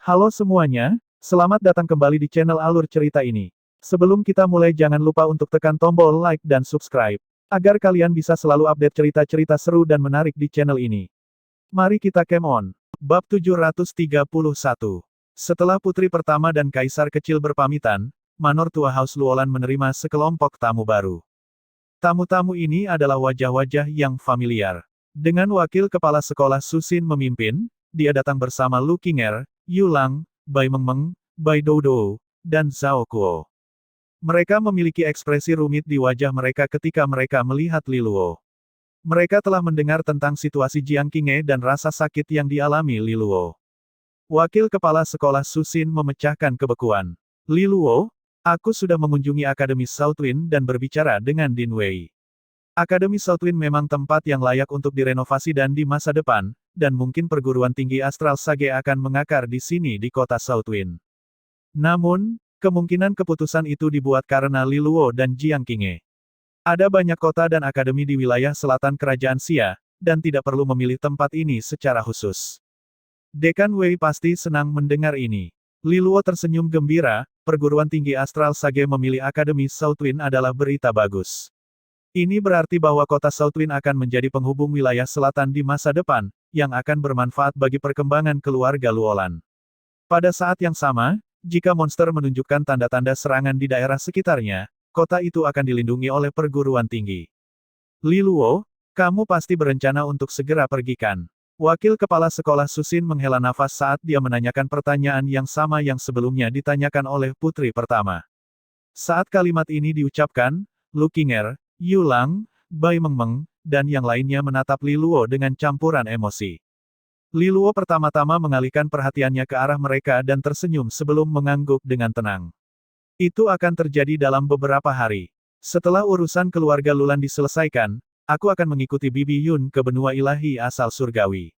Halo semuanya, selamat datang kembali di channel Alur Cerita ini. Sebelum kita mulai jangan lupa untuk tekan tombol like dan subscribe, agar kalian bisa selalu update cerita-cerita seru dan menarik di channel ini. Mari kita game on. Bab 731. Setelah putri pertama dan kaisar kecil berpamitan, Manor Tua House Luolan menerima sekelompok tamu baru. Tamu-tamu ini adalah wajah-wajah yang familiar. Dengan wakil kepala sekolah Susin memimpin, dia datang bersama Lu Qinger, Yu Lang, Bai Mengmeng, Bai Doudou, dan Zhao Kuo. Mereka memiliki ekspresi rumit di wajah mereka ketika mereka melihat Li Luo. Mereka telah mendengar tentang situasi Jiang Qinghe dan rasa sakit yang dialami Li Luo. Wakil kepala sekolah Susin memecahkan kebekuan. Li Luo, aku sudah mengunjungi Akademi Southwind dan berbicara dengan Din Wei. Akademi Southwind memang tempat yang layak untuk direnovasi dan di masa depan, dan mungkin perguruan tinggi Astral Sage akan mengakar di sini di kota Southwind. Namun, kemungkinan keputusan itu dibuat karena Li Luo dan Jiang Qinghe. Ada banyak kota dan akademi di wilayah selatan kerajaan Xia, dan tidak perlu memilih tempat ini secara khusus. Dekan Wei pasti senang mendengar ini. Li Luo tersenyum gembira, perguruan tinggi Astral Sage memilih Akademi Southwind adalah berita bagus. Ini berarti bahwa kota Southwind akan menjadi penghubung wilayah selatan di masa depan, yang akan bermanfaat bagi perkembangan keluarga Luolan. Pada saat yang sama, jika monster menunjukkan tanda-tanda serangan di daerah sekitarnya, kota itu akan dilindungi oleh perguruan tinggi. Li Luo, kamu pasti berencana untuk segera pergi kan? Wakil kepala sekolah Susin menghela nafas saat dia menanyakan pertanyaan yang sama yang sebelumnya ditanyakan oleh putri pertama. Saat kalimat ini diucapkan, Lu Qinger, Yu Lang, Bai Mengmeng, dan yang lainnya menatap Li Luo dengan campuran emosi. Li Luo pertama-tama mengalihkan perhatiannya ke arah mereka dan tersenyum sebelum mengangguk dengan tenang. Itu akan terjadi dalam beberapa hari. Setelah urusan keluarga Lulan diselesaikan, aku akan mengikuti Bibi Yun ke benua ilahi asal surgawi.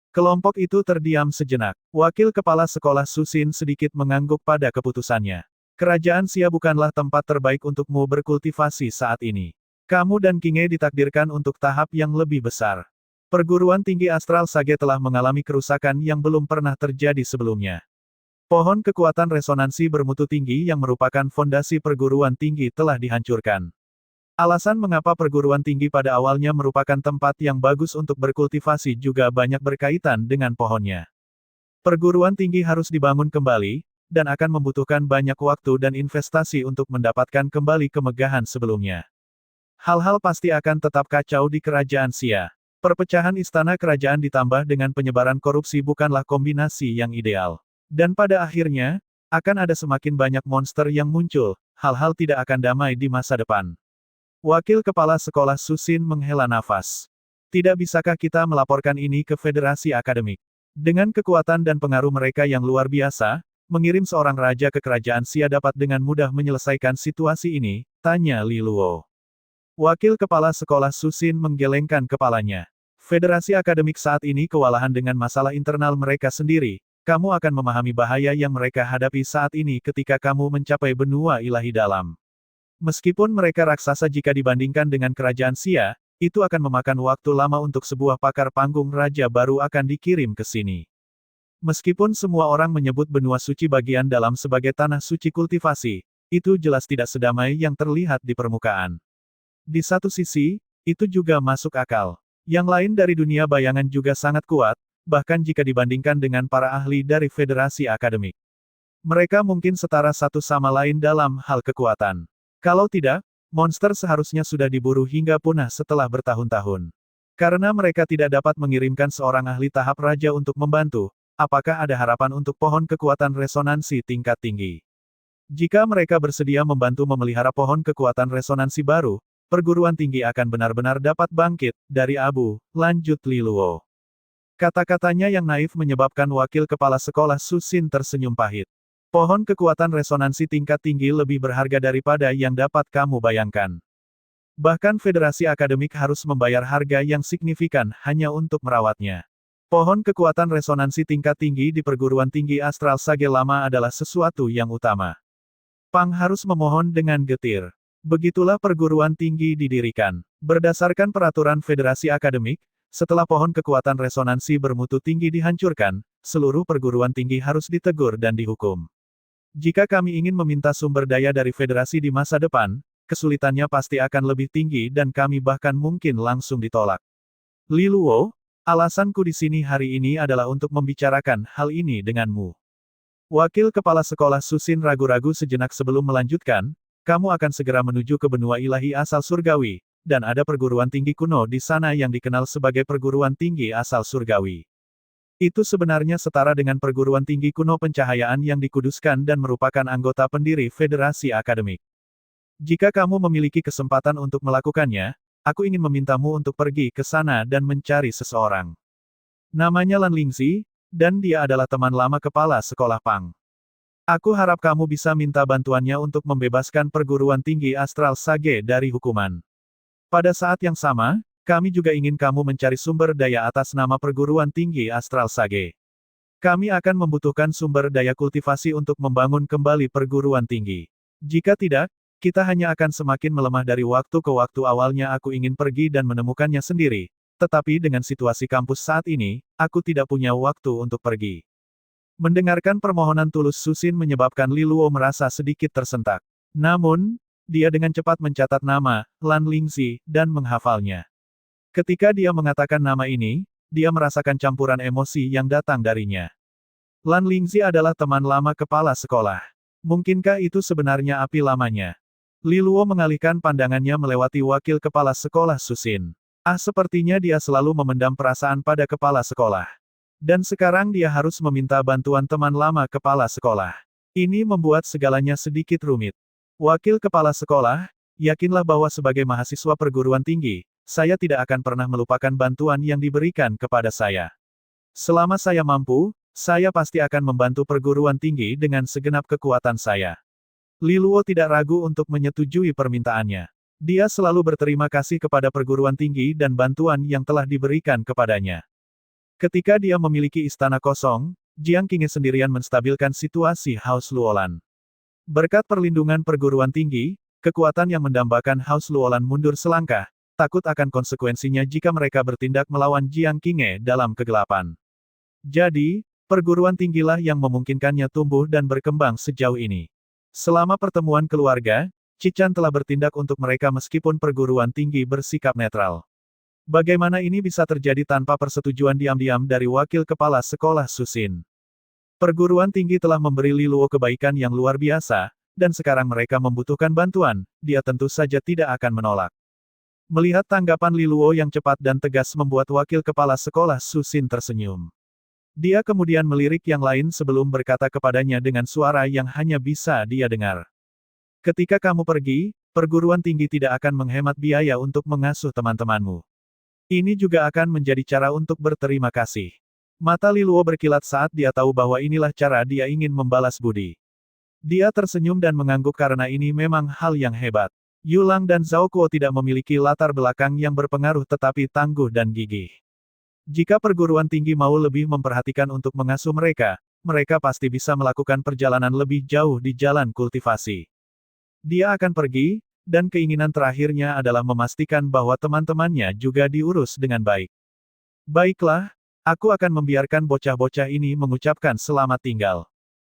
Kelompok itu terdiam sejenak. Wakil kepala sekolah Susin sedikit mengangguk pada keputusannya. Kerajaan Xia bukanlah tempat terbaik untukmu berkultivasi saat ini. Kamu dan Qinghe ditakdirkan untuk tahap yang lebih besar. Perguruan tinggi Astral Sage telah mengalami kerusakan yang belum pernah terjadi sebelumnya. Pohon kekuatan resonansi bermutu tinggi yang merupakan fondasi perguruan tinggi telah dihancurkan. Alasan mengapa perguruan tinggi pada awalnya merupakan tempat yang bagus untuk berkultivasi juga banyak berkaitan dengan pohonnya. Perguruan tinggi harus dibangun kembali, dan akan membutuhkan banyak waktu dan investasi untuk mendapatkan kembali kemegahan sebelumnya. Hal-hal pasti akan tetap kacau di kerajaan Xia. Perpecahan istana kerajaan ditambah dengan penyebaran korupsi bukanlah kombinasi yang ideal. Dan pada akhirnya, akan ada semakin banyak monster yang muncul, hal-hal tidak akan damai di masa depan. Wakil kepala sekolah Susin menghela nafas. Tidak bisakah kita melaporkan ini ke Federasi Akademik? Dengan kekuatan dan pengaruh mereka yang luar biasa, mengirim seorang raja ke kerajaan Xia dapat dengan mudah menyelesaikan situasi ini, tanya Li Luo. Wakil kepala sekolah Susin menggelengkan kepalanya. Federasi akademik saat ini kewalahan dengan masalah internal mereka sendiri, kamu akan memahami bahaya yang mereka hadapi saat ini ketika kamu mencapai benua ilahi dalam. Meskipun mereka raksasa jika dibandingkan dengan kerajaan Xia, itu akan memakan waktu lama untuk sebuah pakar panggung raja baru akan dikirim ke sini. Meskipun semua orang menyebut benua suci bagian dalam sebagai tanah suci kultivasi, itu jelas tidak sedamai yang terlihat di permukaan. Di satu sisi, itu juga masuk akal. Yang lain dari dunia bayangan juga sangat kuat, bahkan jika dibandingkan dengan para ahli dari Federasi Akademik. Mereka mungkin setara satu sama lain dalam hal kekuatan. Kalau tidak, monster seharusnya sudah diburu hingga punah setelah bertahun-tahun. Karena mereka tidak dapat mengirimkan seorang ahli tahap raja untuk membantu, apakah ada harapan untuk pohon kekuatan resonansi tingkat tinggi? Jika mereka bersedia membantu memelihara pohon kekuatan resonansi baru, perguruan tinggi akan benar-benar dapat bangkit dari abu, lanjut Li Luo. Kata-katanya yang naif menyebabkan wakil kepala sekolah Susin tersenyum pahit. Pohon kekuatan resonansi tingkat tinggi lebih berharga daripada yang dapat kamu bayangkan. Bahkan Federasi Akademik harus membayar harga yang signifikan hanya untuk merawatnya. Pohon kekuatan resonansi tingkat tinggi di perguruan tinggi Astral Sage lama adalah sesuatu yang utama. Pang harus memohon dengan getir. Begitulah perguruan tinggi didirikan. Berdasarkan peraturan Federasi Akademik, Setelah pohon kekuatan resonansi bermutu tinggi dihancurkan, seluruh perguruan tinggi harus ditegur dan dihukum. Jika kami ingin meminta sumber daya dari federasi di masa depan, kesulitannya pasti akan lebih tinggi dan kami bahkan mungkin langsung ditolak. Li Luo, alasanku di sini hari ini adalah untuk membicarakan hal ini denganmu. Wakil kepala sekolah Susin ragu-ragu sejenak sebelum melanjutkan, kamu akan segera menuju ke benua ilahi asal surgawi, dan ada perguruan tinggi kuno di sana yang dikenal sebagai perguruan tinggi asal surgawi. Itu sebenarnya setara dengan perguruan tinggi kuno pencahayaan yang dikuduskan dan merupakan anggota pendiri federasi akademik. Jika kamu memiliki kesempatan untuk melakukannya, aku ingin memintamu untuk pergi ke sana dan mencari seseorang. Namanya Lan Lingzi, dan dia adalah teman lama kepala sekolah Pang. Aku harap kamu bisa minta bantuannya untuk membebaskan perguruan tinggi astral Sage dari hukuman. Pada saat yang sama, kami juga ingin kamu mencari sumber daya atas nama perguruan tinggi astral Sage. Kami akan membutuhkan sumber daya kultivasi untuk membangun kembali perguruan tinggi. Jika tidak, kita hanya akan semakin melemah dari waktu ke waktu. Awalnya aku ingin pergi dan menemukannya sendiri, tetapi dengan situasi kampus saat ini, aku tidak punya waktu untuk pergi. Mendengarkan permohonan tulus Susin menyebabkan Li Luo merasa sedikit tersentak. Namun, dia dengan cepat mencatat nama, Lan Lingzi, dan menghafalnya. Ketika dia mengatakan nama ini, dia merasakan campuran emosi yang datang darinya. Lan Lingzi adalah teman lama kepala sekolah. Mungkinkah itu sebenarnya api lamanya? Li Luo mengalihkan pandangannya melewati wakil kepala sekolah Susin. Sepertinya dia selalu memendam perasaan pada kepala sekolah. Dan sekarang dia harus meminta bantuan teman lama kepala sekolah. Ini membuat segalanya sedikit rumit. Wakil kepala sekolah, yakinlah bahwa sebagai mahasiswa perguruan tinggi, saya tidak akan pernah melupakan bantuan yang diberikan kepada saya. Selama saya mampu, saya pasti akan membantu perguruan tinggi dengan segenap kekuatan saya. Li Luo tidak ragu untuk menyetujui permintaannya. Dia selalu berterima kasih kepada perguruan tinggi dan bantuan yang telah diberikan kepadanya. Ketika dia memiliki istana kosong, Jiang Qinghe sendirian menstabilkan situasi Haus Luolan. Berkat perlindungan perguruan tinggi, kekuatan yang mendambakan Haus Luolan mundur selangkah, takut akan konsekuensinya jika mereka bertindak melawan Jiang Qinghe dalam kegelapan. Jadi, perguruan tinggilah yang memungkinkannya tumbuh dan berkembang sejauh ini. Selama pertemuan keluarga, Cichan telah bertindak untuk mereka meskipun perguruan tinggi bersikap netral. Bagaimana ini bisa terjadi tanpa persetujuan diam-diam dari wakil kepala sekolah Susin? Perguruan tinggi telah memberi Li Luo kebaikan yang luar biasa, dan sekarang mereka membutuhkan bantuan, dia tentu saja tidak akan menolak. Melihat tanggapan Li Luo yang cepat dan tegas membuat wakil kepala sekolah Susin tersenyum. Dia kemudian melirik yang lain sebelum berkata kepadanya dengan suara yang hanya bisa dia dengar. Ketika kamu pergi, perguruan tinggi tidak akan menghemat biaya untuk mengasuh teman-temanmu. Ini juga akan menjadi cara untuk berterima kasih. Mata Li Luo berkilat saat dia tahu bahwa inilah cara dia ingin membalas budi. Dia tersenyum dan mengangguk karena ini memang hal yang hebat. Yu Lang dan Zhao Kuo tidak memiliki latar belakang yang berpengaruh tetapi tangguh dan gigih. Jika perguruan tinggi mau lebih memperhatikan untuk mengasuh mereka, mereka pasti bisa melakukan perjalanan lebih jauh di jalan kultivasi. Dia akan pergi, dan keinginan terakhirnya adalah memastikan bahwa teman-temannya juga diurus dengan baik. Baiklah, aku akan membiarkan bocah-bocah ini mengucapkan selamat tinggal.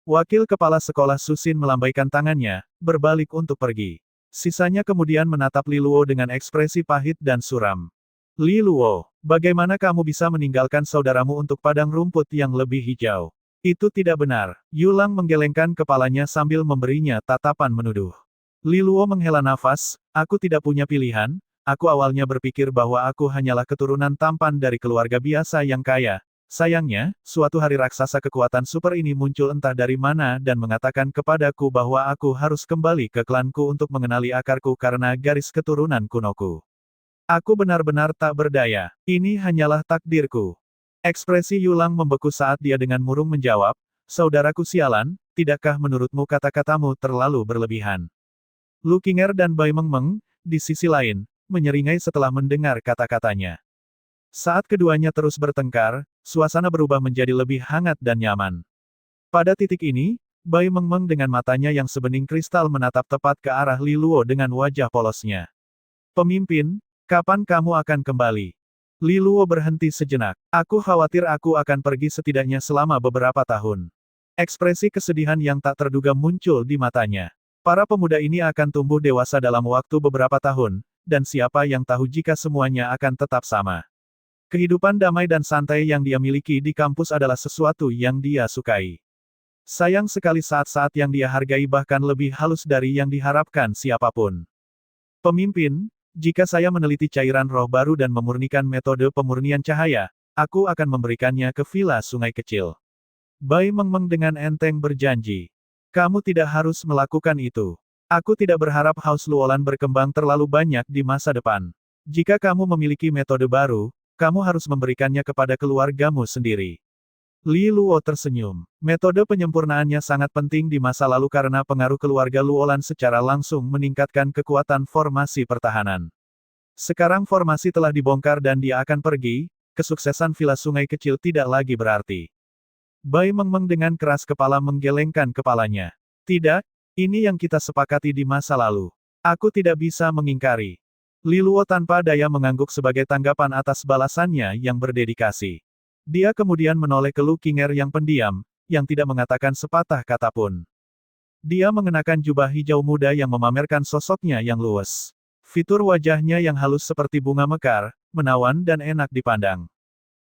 Wakil kepala sekolah Susin melambaikan tangannya, berbalik untuk pergi. Sisanya kemudian menatap Li Luo dengan ekspresi pahit dan suram. Li Luo, bagaimana kamu bisa meninggalkan saudaramu untuk padang rumput yang lebih hijau? Itu tidak benar. Yu Lang menggelengkan kepalanya sambil memberinya tatapan menuduh. Li Luo menghela nafas, aku tidak punya pilihan. Aku awalnya berpikir bahwa aku hanyalah keturunan tampan dari keluarga biasa yang kaya. Sayangnya, suatu hari raksasa kekuatan super ini muncul entah dari mana dan mengatakan kepadaku bahwa aku harus kembali ke klanku untuk mengenali akarku karena garis keturunan kunoku. Aku benar-benar tak berdaya. Ini hanyalah takdirku. Ekspresi Yulang membeku saat dia dengan murung menjawab, saudaraku sialan, tidakkah menurutmu kata-katamu terlalu berlebihan? Lu Qinger dan Bai Mengmeng, di sisi lain, menyeringai setelah mendengar kata-katanya. Saat keduanya terus bertengkar, suasana berubah menjadi lebih hangat dan nyaman. Pada titik ini, Bai Mengmeng dengan matanya yang sebening kristal menatap tepat ke arah Li Luo dengan wajah polosnya. Pemimpin, kapan kamu akan kembali? Li Luo berhenti sejenak. Aku khawatir aku akan pergi setidaknya selama beberapa tahun. Ekspresi kesedihan yang tak terduga muncul di matanya. Para pemuda ini akan tumbuh dewasa dalam waktu beberapa tahun, dan siapa yang tahu jika semuanya akan tetap sama. Kehidupan damai dan santai yang dia miliki di kampus adalah sesuatu yang dia sukai. Sayang sekali saat-saat yang dia hargai bahkan lebih halus dari yang diharapkan siapapun. Pemimpin, jika saya meneliti cairan roh baru dan memurnikan metode pemurnian cahaya, aku akan memberikannya ke Villa Sungai Kecil. Bai Mengmeng dengan enteng berjanji. Kamu tidak harus melakukan itu. Aku tidak berharap Haus Luolan berkembang terlalu banyak di masa depan. Jika kamu memiliki metode baru, kamu harus memberikannya kepada keluargamu sendiri. Li Luo tersenyum. Metode penyempurnaannya sangat penting di masa lalu karena pengaruh keluarga Luolan secara langsung meningkatkan kekuatan formasi pertahanan. Sekarang formasi telah dibongkar dan dia akan pergi, kesuksesan Villa Sungai Kecil tidak lagi berarti. Bai Mengmeng dengan keras kepala menggelengkan kepalanya. Tidak, ini yang kita sepakati di masa lalu. Aku tidak bisa mengingkari. Li Luo tanpa daya mengangguk sebagai tanggapan atas balasannya yang berdedikasi. Dia kemudian menoleh ke Lu Qinger yang pendiam, yang tidak mengatakan sepatah kata pun. Dia mengenakan jubah hijau muda yang memamerkan sosoknya yang luwes. Fitur wajahnya yang halus seperti bunga mekar, menawan dan enak dipandang.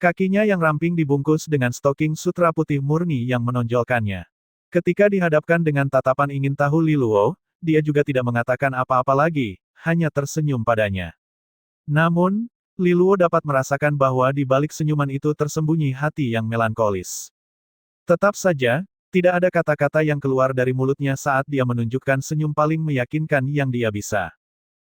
Kakinya yang ramping dibungkus dengan stoking sutra putih murni yang menonjolkannya. Ketika dihadapkan dengan tatapan ingin tahu Li Luo, dia juga tidak mengatakan apa-apa lagi, hanya tersenyum padanya. Namun, Li Luo dapat merasakan bahwa di balik senyuman itu tersembunyi hati yang melankolis. Tetap saja, tidak ada kata-kata yang keluar dari mulutnya saat dia menunjukkan senyum paling meyakinkan yang dia bisa.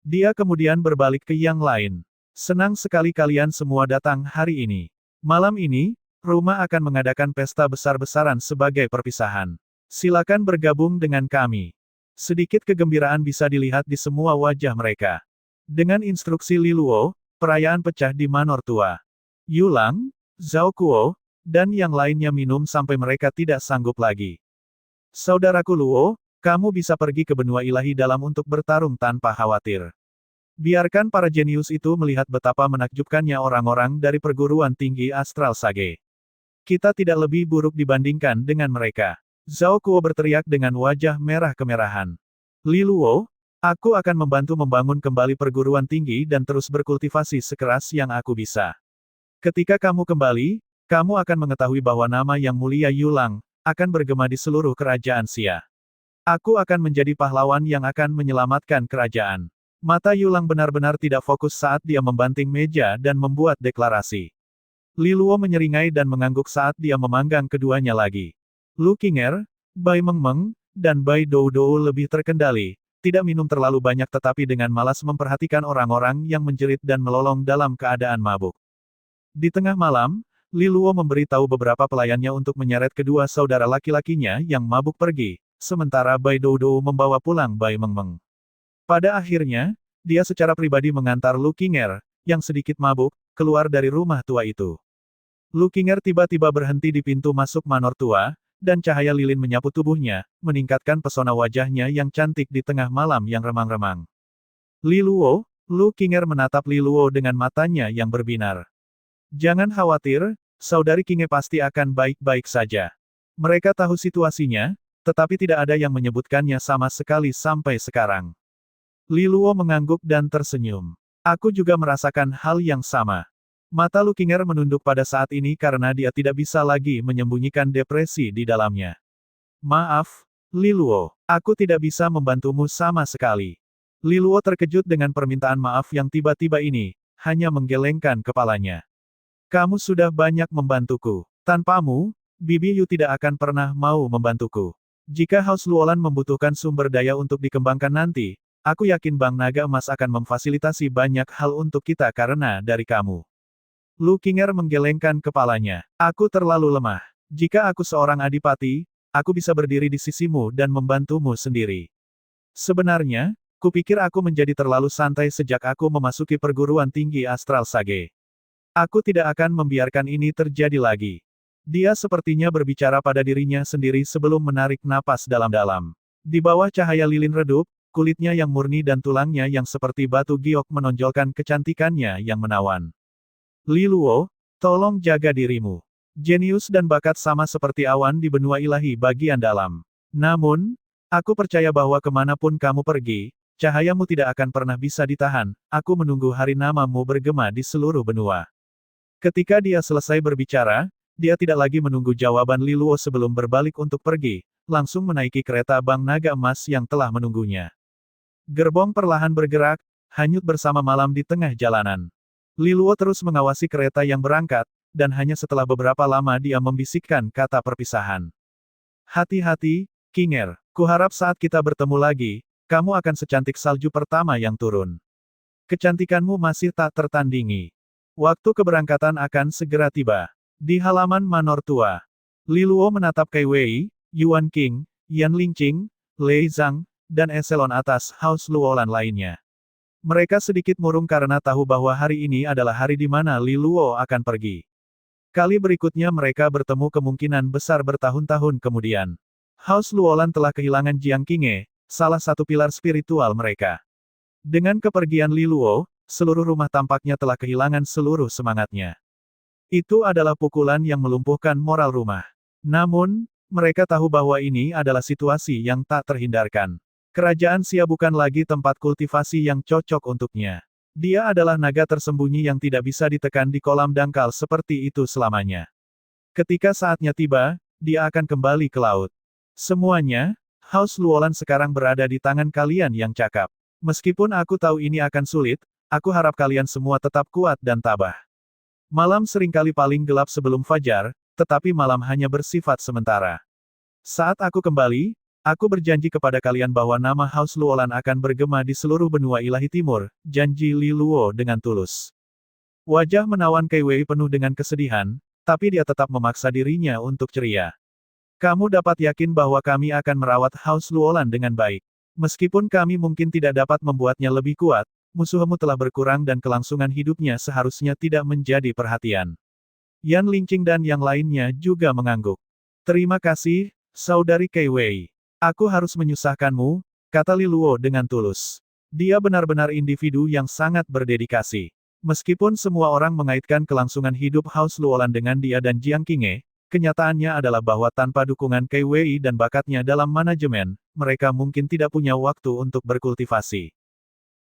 Dia kemudian berbalik ke yang lain. Senang sekali kalian semua datang hari ini. Malam ini, rumah akan mengadakan pesta besar-besaran sebagai perpisahan. Silakan bergabung dengan kami. Sedikit kegembiraan bisa dilihat di semua wajah mereka. Dengan instruksi Li Luo, perayaan pecah di Manor Tua. Yulang, Zhao Kuo, dan yang lainnya minum sampai mereka tidak sanggup lagi. Saudaraku Luo, kamu bisa pergi ke benua ilahi dalam untuk bertarung tanpa khawatir. Biarkan para jenius itu melihat betapa menakjubkannya orang-orang dari perguruan tinggi Astral Sage. Kita tidak lebih buruk dibandingkan dengan mereka. Zhao Kuo berteriak dengan wajah merah kemerahan. Li Luo, aku akan membantu membangun kembali perguruan tinggi dan terus berkultivasi sekeras yang aku bisa. Ketika kamu kembali, kamu akan mengetahui bahwa nama yang mulia Yulang akan bergema di seluruh kerajaan Xia. Aku akan menjadi pahlawan yang akan menyelamatkan kerajaan. Mata Yulang benar-benar tidak fokus saat dia membanting meja dan membuat deklarasi. Li Luo menyeringai dan mengangguk saat dia memanggang keduanya lagi. Lu Qinger, Bai Mengmeng, dan Bai Doudou lebih terkendali. Tidak minum terlalu banyak tetapi dengan malas memperhatikan orang-orang yang menjerit dan melolong dalam keadaan mabuk. Di tengah malam, Li Luo memberitahu beberapa pelayannya untuk menyeret kedua saudara laki-lakinya yang mabuk pergi, sementara Bai Doudou membawa pulang Bai Mengmeng. Pada akhirnya, dia secara pribadi mengantar Lu Qinger, yang sedikit mabuk, keluar dari rumah tua itu. Lu Qinger tiba-tiba berhenti di pintu masuk Manor Tua, dan cahaya lilin menyapu tubuhnya, meningkatkan pesona wajahnya yang cantik di tengah malam yang remang-remang. Li Luo, Lu Qinger menatap Li Luo dengan matanya yang berbinar. Jangan khawatir, saudari Qinge pasti akan baik-baik saja. Mereka tahu situasinya, tetapi tidak ada yang menyebutkannya sama sekali sampai sekarang. Li Luo mengangguk dan tersenyum. Aku juga merasakan hal yang sama. Mata Lu Qinger menunduk pada saat ini karena dia tidak bisa lagi menyembunyikan depresi di dalamnya. Maaf, Li Luo, aku tidak bisa membantumu sama sekali. Li Luo terkejut dengan permintaan maaf yang tiba-tiba ini, hanya menggelengkan kepalanya. Kamu sudah banyak membantuku. Tanpamu, Bibi Yu tidak akan pernah mau membantuku. Jika Haus Luolan membutuhkan sumber daya untuk dikembangkan nanti, aku yakin Bank Naga Emas akan memfasilitasi banyak hal untuk kita karena dari kamu. Lu Qinger menggelengkan kepalanya. Aku terlalu lemah. Jika aku seorang adipati, aku bisa berdiri di sisimu dan membantumu sendiri. Sebenarnya, kupikir aku menjadi terlalu santai sejak aku memasuki perguruan tinggi Astral Sage. Aku tidak akan membiarkan ini terjadi lagi. Dia sepertinya berbicara pada dirinya sendiri sebelum menarik napas dalam-dalam. Di bawah cahaya lilin redup, kulitnya yang murni dan tulangnya yang seperti batu giok menonjolkan kecantikannya yang menawan. Li Luo, tolong jaga dirimu. Jenius dan bakat sama seperti awan di benua ilahi bagian dalam. Namun, aku percaya bahwa kemanapun kamu pergi, cahayamu tidak akan pernah bisa ditahan, aku menunggu hari namamu bergema di seluruh benua. Ketika dia selesai berbicara, dia tidak lagi menunggu jawaban Li Luo sebelum berbalik untuk pergi, langsung menaiki kereta Bang Naga Emas yang telah menunggunya. Gerbong perlahan bergerak, hanyut bersama malam di tengah jalanan. Li Luo terus mengawasi kereta yang berangkat, dan hanya setelah beberapa lama dia membisikkan kata perpisahan. Hati-hati, Kinger. Kuharap saat kita bertemu lagi, kamu akan secantik salju pertama yang turun. Kecantikanmu masih tak tertandingi. Waktu keberangkatan akan segera tiba. Di halaman manor tua, Li Luo menatap Kai Wei, Yuan King, Yan Lingqing, Lei Zhang, dan eselon atas House Luolan lainnya. Mereka sedikit murung karena tahu bahwa hari ini adalah hari di mana Li Luo akan pergi. Kali berikutnya mereka bertemu kemungkinan besar bertahun-tahun kemudian. House Luolan telah kehilangan Jiang Qinghe, salah satu pilar spiritual mereka. Dengan kepergian Li Luo, seluruh rumah tampaknya telah kehilangan seluruh semangatnya. Itu adalah pukulan yang melumpuhkan moral rumah. Namun, mereka tahu bahwa ini adalah situasi yang tak terhindarkan. Kerajaan Xia bukan lagi tempat kultivasi yang cocok untuknya. Dia adalah naga tersembunyi yang tidak bisa ditekan di kolam dangkal seperti itu selamanya. Ketika saatnya tiba, dia akan kembali ke laut. Semuanya, House Luolan sekarang berada di tangan kalian yang cakap. Meskipun aku tahu ini akan sulit, aku harap kalian semua tetap kuat dan tabah. Malam seringkali paling gelap sebelum fajar, tetapi malam hanya bersifat sementara. Saat aku kembali, aku berjanji kepada kalian bahwa nama House Luolan akan bergema di seluruh benua ilahi timur, janji Li Luo dengan tulus. Wajah menawan Kai Wei penuh dengan kesedihan, tapi dia tetap memaksa dirinya untuk ceria. Kamu dapat yakin bahwa kami akan merawat House Luolan dengan baik. Meskipun kami mungkin tidak dapat membuatnya lebih kuat, musuhmu telah berkurang dan kelangsungan hidupnya seharusnya tidak menjadi perhatian. Yan Lingqing dan yang lainnya juga mengangguk. Terima kasih, Saudari Kai Wei. Aku harus menyusahkanmu, kata Li Luo dengan tulus. Dia benar-benar individu yang sangat berdedikasi. Meskipun semua orang mengaitkan kelangsungan hidup House Luolan dengan dia dan Jiang Qinghe, kenyataannya adalah bahwa tanpa dukungan Kai Wei dan bakatnya dalam manajemen, mereka mungkin tidak punya waktu untuk berkultivasi.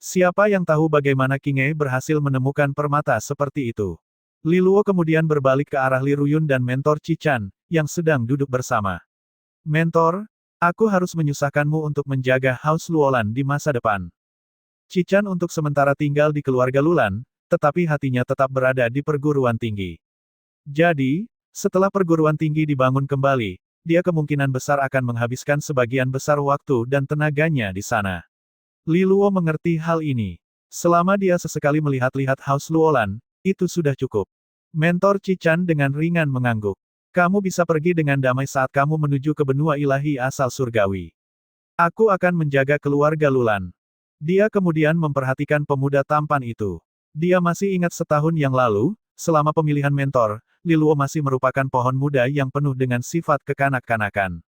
Siapa yang tahu bagaimana Qinghe berhasil menemukan permata seperti itu? Li Luo kemudian berbalik ke arah Li Ruyun dan Mentor Qichan, yang sedang duduk bersama. Mentor, aku harus menyusahkanmu untuk menjaga House Luolan di masa depan. Qichan untuk sementara tinggal di keluarga Lulan, tetapi hatinya tetap berada di perguruan tinggi. Jadi, setelah perguruan tinggi dibangun kembali, dia kemungkinan besar akan menghabiskan sebagian besar waktu dan tenaganya di sana. Li Luo mengerti hal ini. Selama dia sesekali melihat-lihat House Luolan, itu sudah cukup. Mentor Qichan dengan ringan mengangguk. Kamu bisa pergi dengan damai saat kamu menuju ke benua ilahi asal surgawi. Aku akan menjaga keluarga Lulan. Dia kemudian memperhatikan pemuda tampan itu. Dia masih ingat setahun yang lalu, selama pemilihan mentor, Li Luo masih merupakan pohon muda yang penuh dengan sifat kekanak-kanakan.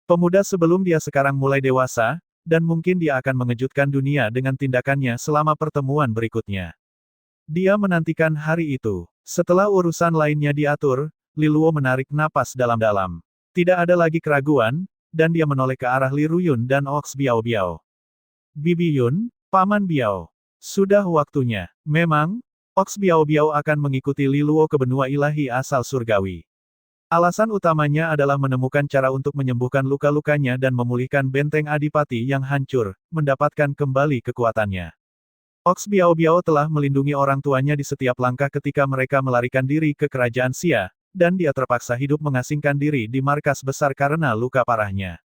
Pemuda sebelum dia sekarang mulai dewasa, dan mungkin dia akan mengejutkan dunia dengan tindakannya selama pertemuan berikutnya. Dia menantikan hari itu. Setelah urusan lainnya diatur, Li Luo menarik napas dalam-dalam. Tidak ada lagi keraguan, dan dia menoleh ke arah Li Ruyun dan Ox Biao Biao. Bibi Yun, Paman Biao. Sudah waktunya. Memang, Ox Biao Biao akan mengikuti Li Luo ke benua ilahi asal surgawi. Alasan utamanya adalah menemukan cara untuk menyembuhkan luka-lukanya dan memulihkan benteng Adipati yang hancur, mendapatkan kembali kekuatannya. Ox Biao Biao telah melindungi orang tuanya di setiap langkah ketika mereka melarikan diri ke kerajaan Xia, dan dia terpaksa hidup mengasingkan diri di markas besar karena luka parahnya.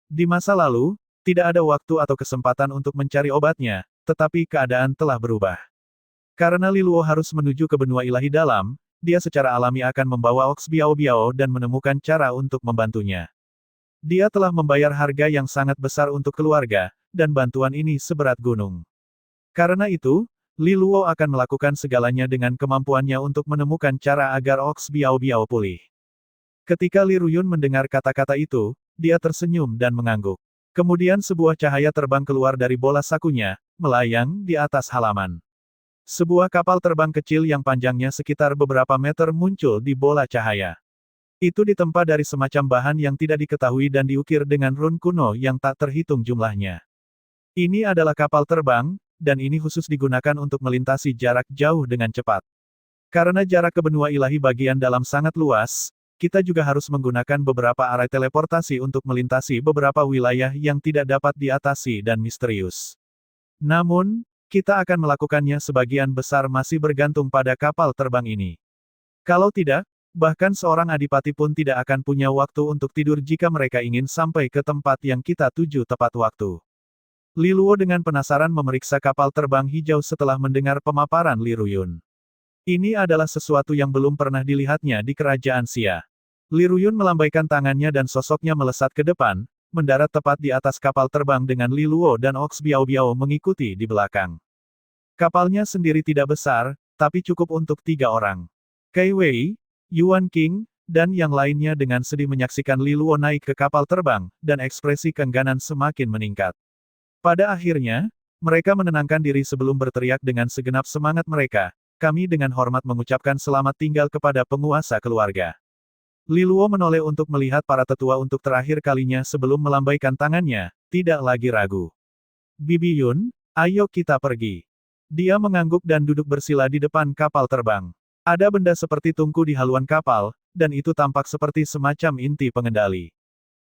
Di masa lalu, tidak ada waktu atau kesempatan untuk mencari obatnya, tetapi keadaan telah berubah. Karena Li Luo harus menuju ke benua ilahi dalam, dia secara alami akan membawa Ox Biao Biao dan menemukan cara untuk membantunya. Dia telah membayar harga yang sangat besar untuk keluarga, dan bantuan ini seberat gunung. Karena itu, Li Luo akan melakukan segalanya dengan kemampuannya untuk menemukan cara agar Ox Biao Biao pulih. Ketika Li Ruyun mendengar kata-kata itu, dia tersenyum dan mengangguk. Kemudian sebuah cahaya terbang keluar dari bola sakunya, melayang di atas halaman. Sebuah kapal terbang kecil yang panjangnya sekitar beberapa meter muncul di bola cahaya. Itu ditempa dari semacam bahan yang tidak diketahui dan diukir dengan rune kuno yang tak terhitung jumlahnya. Ini adalah kapal terbang, dan ini khusus digunakan untuk melintasi jarak jauh dengan cepat. Karena jarak ke benua ilahi bagian dalam sangat luas, kita juga harus menggunakan beberapa arai teleportasi untuk melintasi beberapa wilayah yang tidak dapat diatasi dan misterius. Namun, kita akan melakukannya sebagian besar masih bergantung pada kapal terbang ini. Kalau tidak, bahkan seorang adipati pun tidak akan punya waktu untuk tidur jika mereka ingin sampai ke tempat yang kita tuju tepat waktu. Li Luo dengan penasaran memeriksa kapal terbang hijau setelah mendengar pemaparan Li Ruyun. Ini adalah sesuatu yang belum pernah dilihatnya di kerajaan Xia. Li Ruyun melambaikan tangannya dan sosoknya melesat ke depan, mendarat tepat di atas kapal terbang dengan Li Luo dan Ox Biao Biao mengikuti di belakang. Kapalnya sendiri tidak besar, tapi cukup untuk 3 orang. Kai Wei, Yuan King, dan yang lainnya dengan sedih menyaksikan Li Luo naik ke kapal terbang, dan ekspresi keengganan semakin meningkat. Pada akhirnya, mereka menenangkan diri sebelum berteriak dengan segenap semangat mereka, kami dengan hormat mengucapkan selamat tinggal kepada penguasa keluarga. Li Luo menoleh untuk melihat para tetua untuk terakhir kalinya sebelum melambaikan tangannya, tidak lagi ragu. Bibi Yun, ayo kita pergi. Dia mengangguk dan duduk bersila di depan kapal terbang. Ada benda seperti tungku di haluan kapal, dan itu tampak seperti semacam inti pengendali.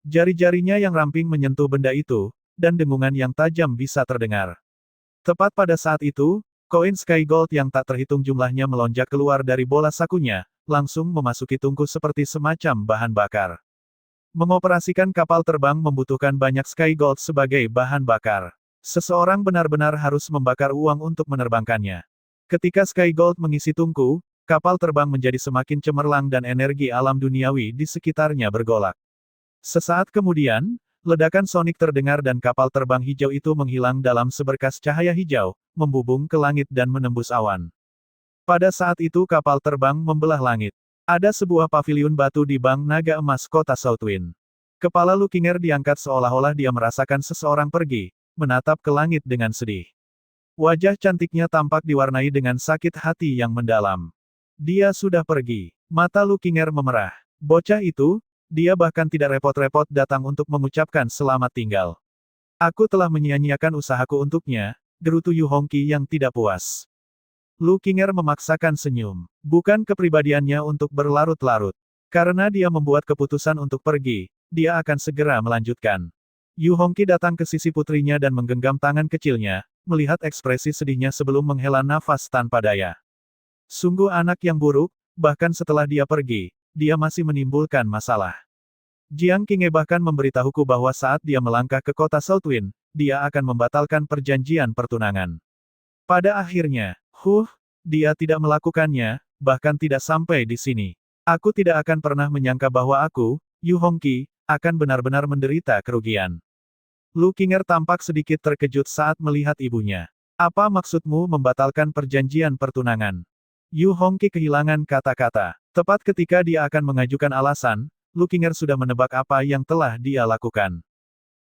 Jari-jarinya yang ramping menyentuh benda itu, dan dengungan yang tajam bisa terdengar. Tepat pada saat itu, koin Sky Gold yang tak terhitung jumlahnya melonjak keluar dari bola sakunya, langsung memasuki tungku seperti semacam bahan bakar. Mengoperasikan kapal terbang membutuhkan banyak Sky Gold sebagai bahan bakar. Seseorang benar-benar harus membakar uang untuk menerbangkannya. Ketika Sky Gold mengisi tungku, kapal terbang menjadi semakin cemerlang dan energi alam duniawi di sekitarnya bergolak. Sesaat kemudian, ledakan sonik terdengar dan kapal terbang hijau itu menghilang dalam seberkas cahaya hijau, membubung ke langit dan menembus awan. Pada saat itu kapal terbang membelah langit. Ada sebuah paviliun batu di Bank Naga Emas kota Southwind. Kepala Lu Qinger diangkat seolah-olah dia merasakan seseorang pergi, menatap ke langit dengan sedih. Wajah cantiknya tampak diwarnai dengan sakit hati yang mendalam. Dia sudah pergi. Mata Lu Qinger memerah. Bocah itu, dia bahkan tidak repot-repot datang untuk mengucapkan selamat tinggal. Aku telah menyia-nyiakan usahaku untuknya, gerutu Yu Hongqi yang tidak puas. Lu Qinger memaksakan senyum. Bukan kepribadiannya untuk berlarut-larut. Karena dia membuat keputusan untuk pergi, dia akan segera melanjutkan. Yu Hongqi datang ke sisi putrinya dan menggenggam tangan kecilnya, melihat ekspresi sedihnya sebelum menghela nafas tanpa daya. Sungguh anak yang buruk, bahkan setelah dia pergi, dia masih menimbulkan masalah. Jiang Qinghe bahkan memberitahuku bahwa saat dia melangkah ke kota Southwind, dia akan membatalkan perjanjian pertunangan. Pada akhirnya, dia tidak melakukannya, bahkan tidak sampai di sini. Aku tidak akan pernah menyangka bahwa aku, Yu Hongqi, akan benar-benar menderita kerugian. Lu Qinger tampak sedikit terkejut saat melihat ibunya. Apa maksudmu membatalkan perjanjian pertunangan? Yu Hongqi kehilangan kata-kata. Tepat ketika dia akan mengajukan alasan, Lu Qinger sudah menebak apa yang telah dia lakukan.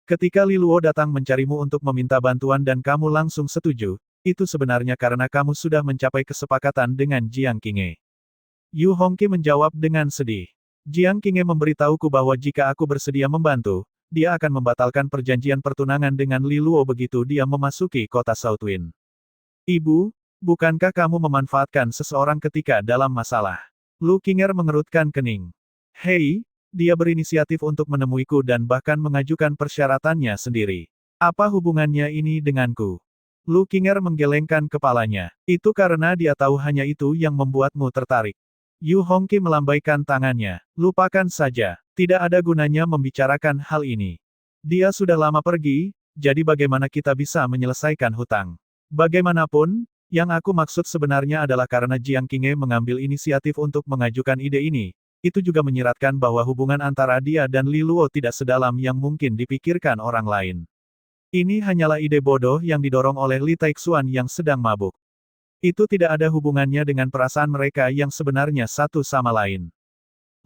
Ketika Li Luo datang mencarimu untuk meminta bantuan dan kamu langsung setuju, itu sebenarnya karena kamu sudah mencapai kesepakatan dengan Jiang Qinghe. Yu Hongqi menjawab dengan sedih. Jiang Qinghe memberitahuku bahwa jika aku bersedia membantu, dia akan membatalkan perjanjian pertunangan dengan Li Luo begitu dia memasuki kota Southwind. Ibu, bukankah kamu memanfaatkan seseorang ketika dalam masalah? Lu Qinger mengerutkan kening. Hei, dia berinisiatif untuk menemuiku dan bahkan mengajukan persyaratannya sendiri. Apa hubungannya ini denganku? Lu Qinger menggelengkan kepalanya. Itu karena dia tahu hanya itu yang membuatmu tertarik. Yu Hongqi melambaikan tangannya. Lupakan saja. Tidak ada gunanya membicarakan hal ini. Dia sudah lama pergi, jadi bagaimana kita bisa menyelesaikan hutang? Bagaimanapun, yang aku maksud sebenarnya adalah karena Jiang Qinghe mengambil inisiatif untuk mengajukan ide ini, itu juga menyiratkan bahwa hubungan antara dia dan Li Luo tidak sedalam yang mungkin dipikirkan orang lain. Ini hanyalah ide bodoh yang didorong oleh Li Taixuan yang sedang mabuk. Itu tidak ada hubungannya dengan perasaan mereka yang sebenarnya satu sama lain.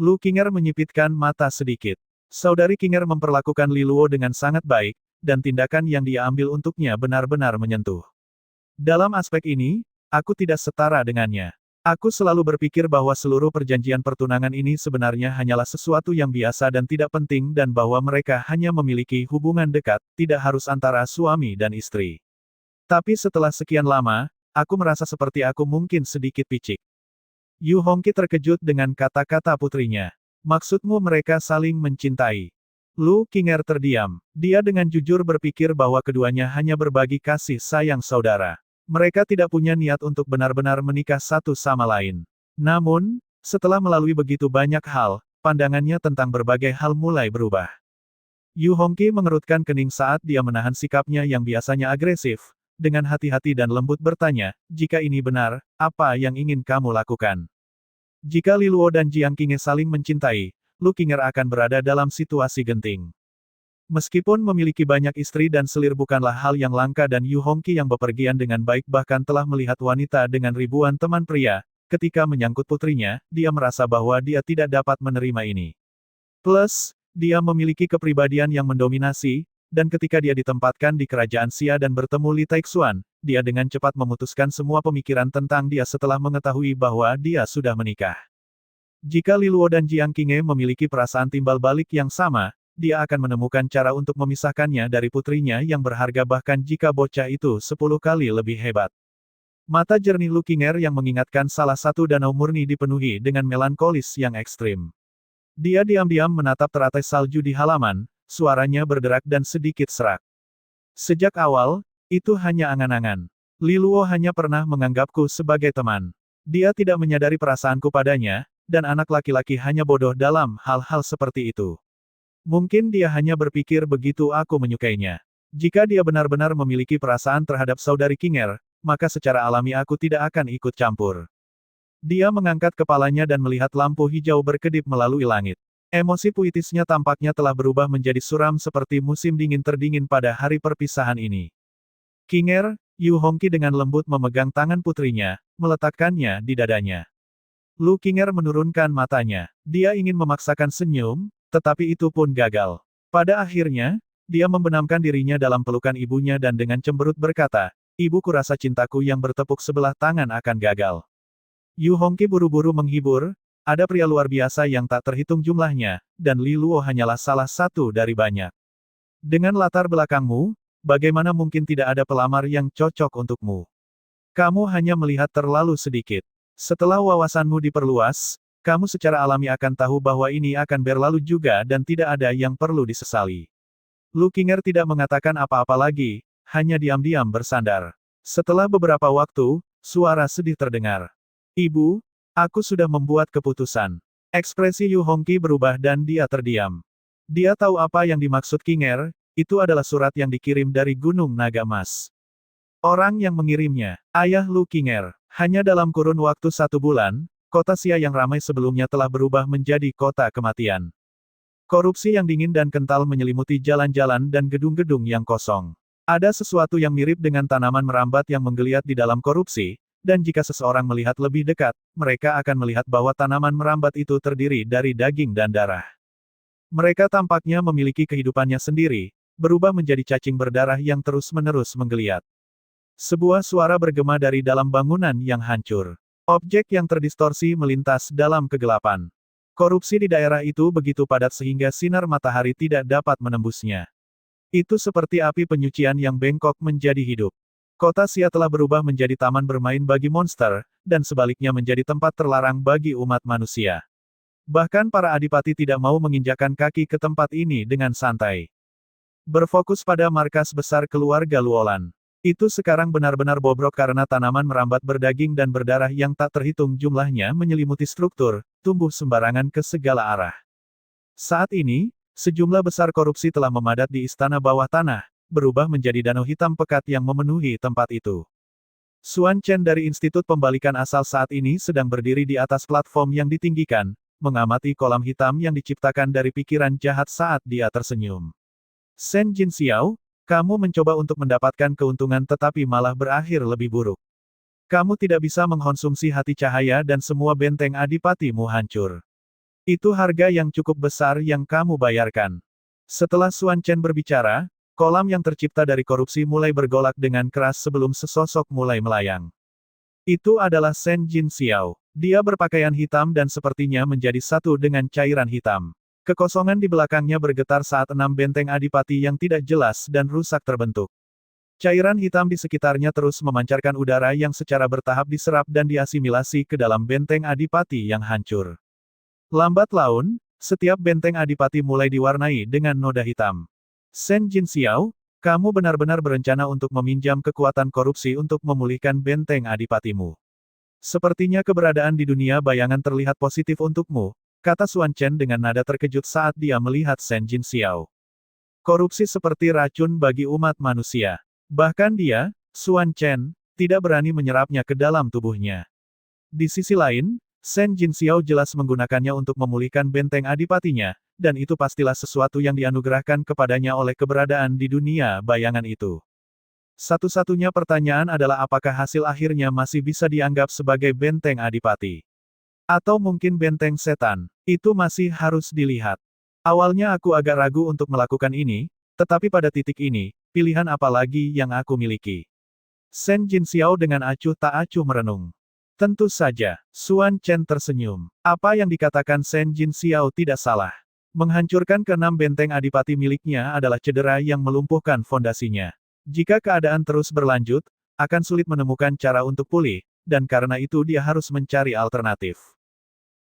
Lu Qinger menyipitkan mata sedikit. Saudari Qinger memperlakukan Li Luo dengan sangat baik, dan tindakan yang dia ambil untuknya benar-benar menyentuh. Dalam aspek ini, Aku tidak setara dengannya. Aku selalu berpikir bahwa seluruh perjanjian pertunangan ini sebenarnya hanyalah sesuatu yang biasa dan tidak penting dan bahwa mereka hanya memiliki hubungan dekat, tidak harus antara suami dan istri. Tapi setelah sekian lama, aku merasa seperti aku mungkin sedikit picik. Yu Hongqi terkejut dengan kata-kata putrinya. Maksudmu mereka saling mencintai? Lu Qinger terdiam. Dia dengan jujur berpikir bahwa keduanya hanya berbagi kasih sayang saudara. Mereka tidak punya niat untuk benar-benar menikah satu sama lain. Namun, setelah melalui begitu banyak hal, pandangannya tentang berbagai hal mulai berubah. Yu Hongqi mengerutkan kening saat dia menahan sikapnya yang biasanya agresif, dengan hati-hati dan lembut bertanya, jika ini benar, apa yang ingin kamu lakukan? Jika Li Luo dan Jiang Qinghe saling mencintai, Lu Qinger akan berada dalam situasi genting. Meskipun memiliki banyak istri dan selir bukanlah hal yang langka dan Yu Hongqi yang bepergian dengan baik bahkan telah melihat wanita dengan ribuan teman pria, ketika menyangkut putrinya, dia merasa bahwa dia tidak dapat menerima ini. Plus, dia memiliki kepribadian yang mendominasi, dan ketika dia ditempatkan di kerajaan Xia dan bertemu Li Taixuan, dia dengan cepat memutuskan semua pemikiran tentang dia setelah mengetahui bahwa dia sudah menikah. Jika Li Luo dan Jiang Qinghe memiliki perasaan timbal balik yang sama, dia akan menemukan cara untuk memisahkannya dari putrinya yang berharga bahkan jika bocah itu 10 kali lebih hebat. Mata jernih Lu Qinger yang mengingatkan salah satu danau murni dipenuhi dengan melankolis yang ekstrim. Dia diam-diam menatap teratai salju di halaman, suaranya berderak dan sedikit serak. Sejak awal, itu hanya angan-angan. Li Luo hanya pernah menganggapku sebagai teman. Dia tidak menyadari perasaanku padanya, dan anak laki-laki hanya bodoh dalam hal-hal seperti itu. Mungkin dia hanya berpikir begitu aku menyukainya. Jika dia benar-benar memiliki perasaan terhadap saudari Qinger, maka secara alami aku tidak akan ikut campur. Dia mengangkat kepalanya dan melihat lampu hijau berkedip melalui langit. Emosi puitisnya tampaknya telah berubah menjadi suram seperti musim dingin terdingin pada hari perpisahan ini. Qinger, Yu Hongqi dengan lembut memegang tangan putrinya, meletakkannya di dadanya. Lu Qinger menurunkan matanya. Dia ingin memaksakan senyum, tetapi itu pun gagal. Pada akhirnya, dia membenamkan dirinya dalam pelukan ibunya dan dengan cemberut berkata, ibuku rasa cintaku yang bertepuk sebelah tangan akan gagal. Yu Hongqi buru-buru menghibur, ada pria luar biasa yang tak terhitung jumlahnya, dan Li Luo hanyalah salah satu dari banyak. Dengan latar belakangmu, bagaimana mungkin tidak ada pelamar yang cocok untukmu? Kamu hanya melihat terlalu sedikit. Setelah wawasanmu diperluas, kamu secara alami akan tahu bahwa ini akan berlalu juga dan tidak ada yang perlu disesali. Lu Qinger tidak mengatakan apa-apa lagi, hanya diam-diam bersandar. Setelah beberapa waktu, suara sedih terdengar. Ibu, aku sudah membuat keputusan. Ekspresi Yu Hongqi berubah dan dia terdiam. Dia tahu apa yang dimaksud Qinger, itu adalah surat yang dikirim dari Gunung Naga Emas. Orang yang mengirimnya, ayah Lu Qinger, hanya dalam kurun waktu 1 bulan, kota Xia yang ramai sebelumnya telah berubah menjadi kota kematian. Korupsi yang dingin dan kental menyelimuti jalan-jalan dan gedung-gedung yang kosong. Ada sesuatu yang mirip dengan tanaman merambat yang menggeliat di dalam korupsi, dan jika seseorang melihat lebih dekat, mereka akan melihat bahwa tanaman merambat itu terdiri dari daging dan darah. Mereka tampaknya memiliki kehidupannya sendiri, berubah menjadi cacing berdarah yang terus-menerus menggeliat. Sebuah suara bergema dari dalam bangunan yang hancur. Objek yang terdistorsi melintas dalam kegelapan. Korupsi di daerah itu begitu padat sehingga sinar matahari tidak dapat menembusnya. Itu seperti api penyucian yang bengkok menjadi hidup. Kota Xia telah berubah menjadi taman bermain bagi monster, dan sebaliknya menjadi tempat terlarang bagi umat manusia. Bahkan para adipati tidak mau menginjakkan kaki ke tempat ini dengan santai. Berfokus pada markas besar keluarga Luolan. Itu sekarang benar-benar bobrok karena tanaman merambat berdaging dan berdarah yang tak terhitung jumlahnya menyelimuti struktur, tumbuh sembarangan ke segala arah. Saat ini, sejumlah besar korupsi telah memadat di istana bawah tanah, berubah menjadi danau hitam pekat yang memenuhi tempat itu. Xuan Chen dari Institut Pembalikan Asal saat ini sedang berdiri di atas platform yang ditinggikan, mengamati kolam hitam yang diciptakan dari pikiran jahat saat dia tersenyum. Shen Jinxiao, kamu mencoba untuk mendapatkan keuntungan tetapi malah berakhir lebih buruk. Kamu tidak bisa mengkonsumsi hati cahaya dan semua benteng adipatimu hancur. Itu harga yang cukup besar yang kamu bayarkan. Setelah Xuan Chen berbicara, kolam yang tercipta dari korupsi mulai bergolak dengan keras sebelum sesosok mulai melayang. Itu adalah Shen Jinxiao. Dia berpakaian hitam dan sepertinya menjadi satu dengan cairan hitam. Kekosongan di belakangnya bergetar saat 6 benteng adipati yang tidak jelas dan rusak terbentuk. Cairan hitam di sekitarnya terus memancarkan udara yang secara bertahap diserap dan diasimilasi ke dalam benteng adipati yang hancur. Lambat laun, setiap benteng adipati mulai diwarnai dengan noda hitam. Shen Jinxiao, kamu benar-benar berencana untuk meminjam kekuatan korupsi untuk memulihkan benteng adipatimu. Sepertinya keberadaan di dunia bayangan terlihat positif untukmu, kata Xuan Chen dengan nada terkejut saat dia melihat Shen Jinxiao. Korupsi seperti racun bagi umat manusia. Bahkan dia, Xuan Chen, tidak berani menyerapnya ke dalam tubuhnya. Di sisi lain, Shen Jinxiao jelas menggunakannya untuk memulihkan benteng adipatinya, dan itu pastilah sesuatu yang dianugerahkan kepadanya oleh keberadaan di dunia bayangan itu. Satu-satunya pertanyaan adalah apakah hasil akhirnya masih bisa dianggap sebagai benteng adipati. Atau mungkin benteng setan, itu masih harus dilihat. Awalnya aku agak ragu untuk melakukan ini, tetapi pada titik ini, pilihan apa lagi yang aku miliki? Shen Jinxiao dengan acuh tak acuh merenung. Tentu saja, Xuan Chen tersenyum. Apa yang dikatakan Shen Jinxiao tidak salah. Menghancurkan ke-6 benteng adipati miliknya adalah cedera yang melumpuhkan fondasinya. Jika keadaan terus berlanjut, akan sulit menemukan cara untuk pulih, dan karena itu dia harus mencari alternatif.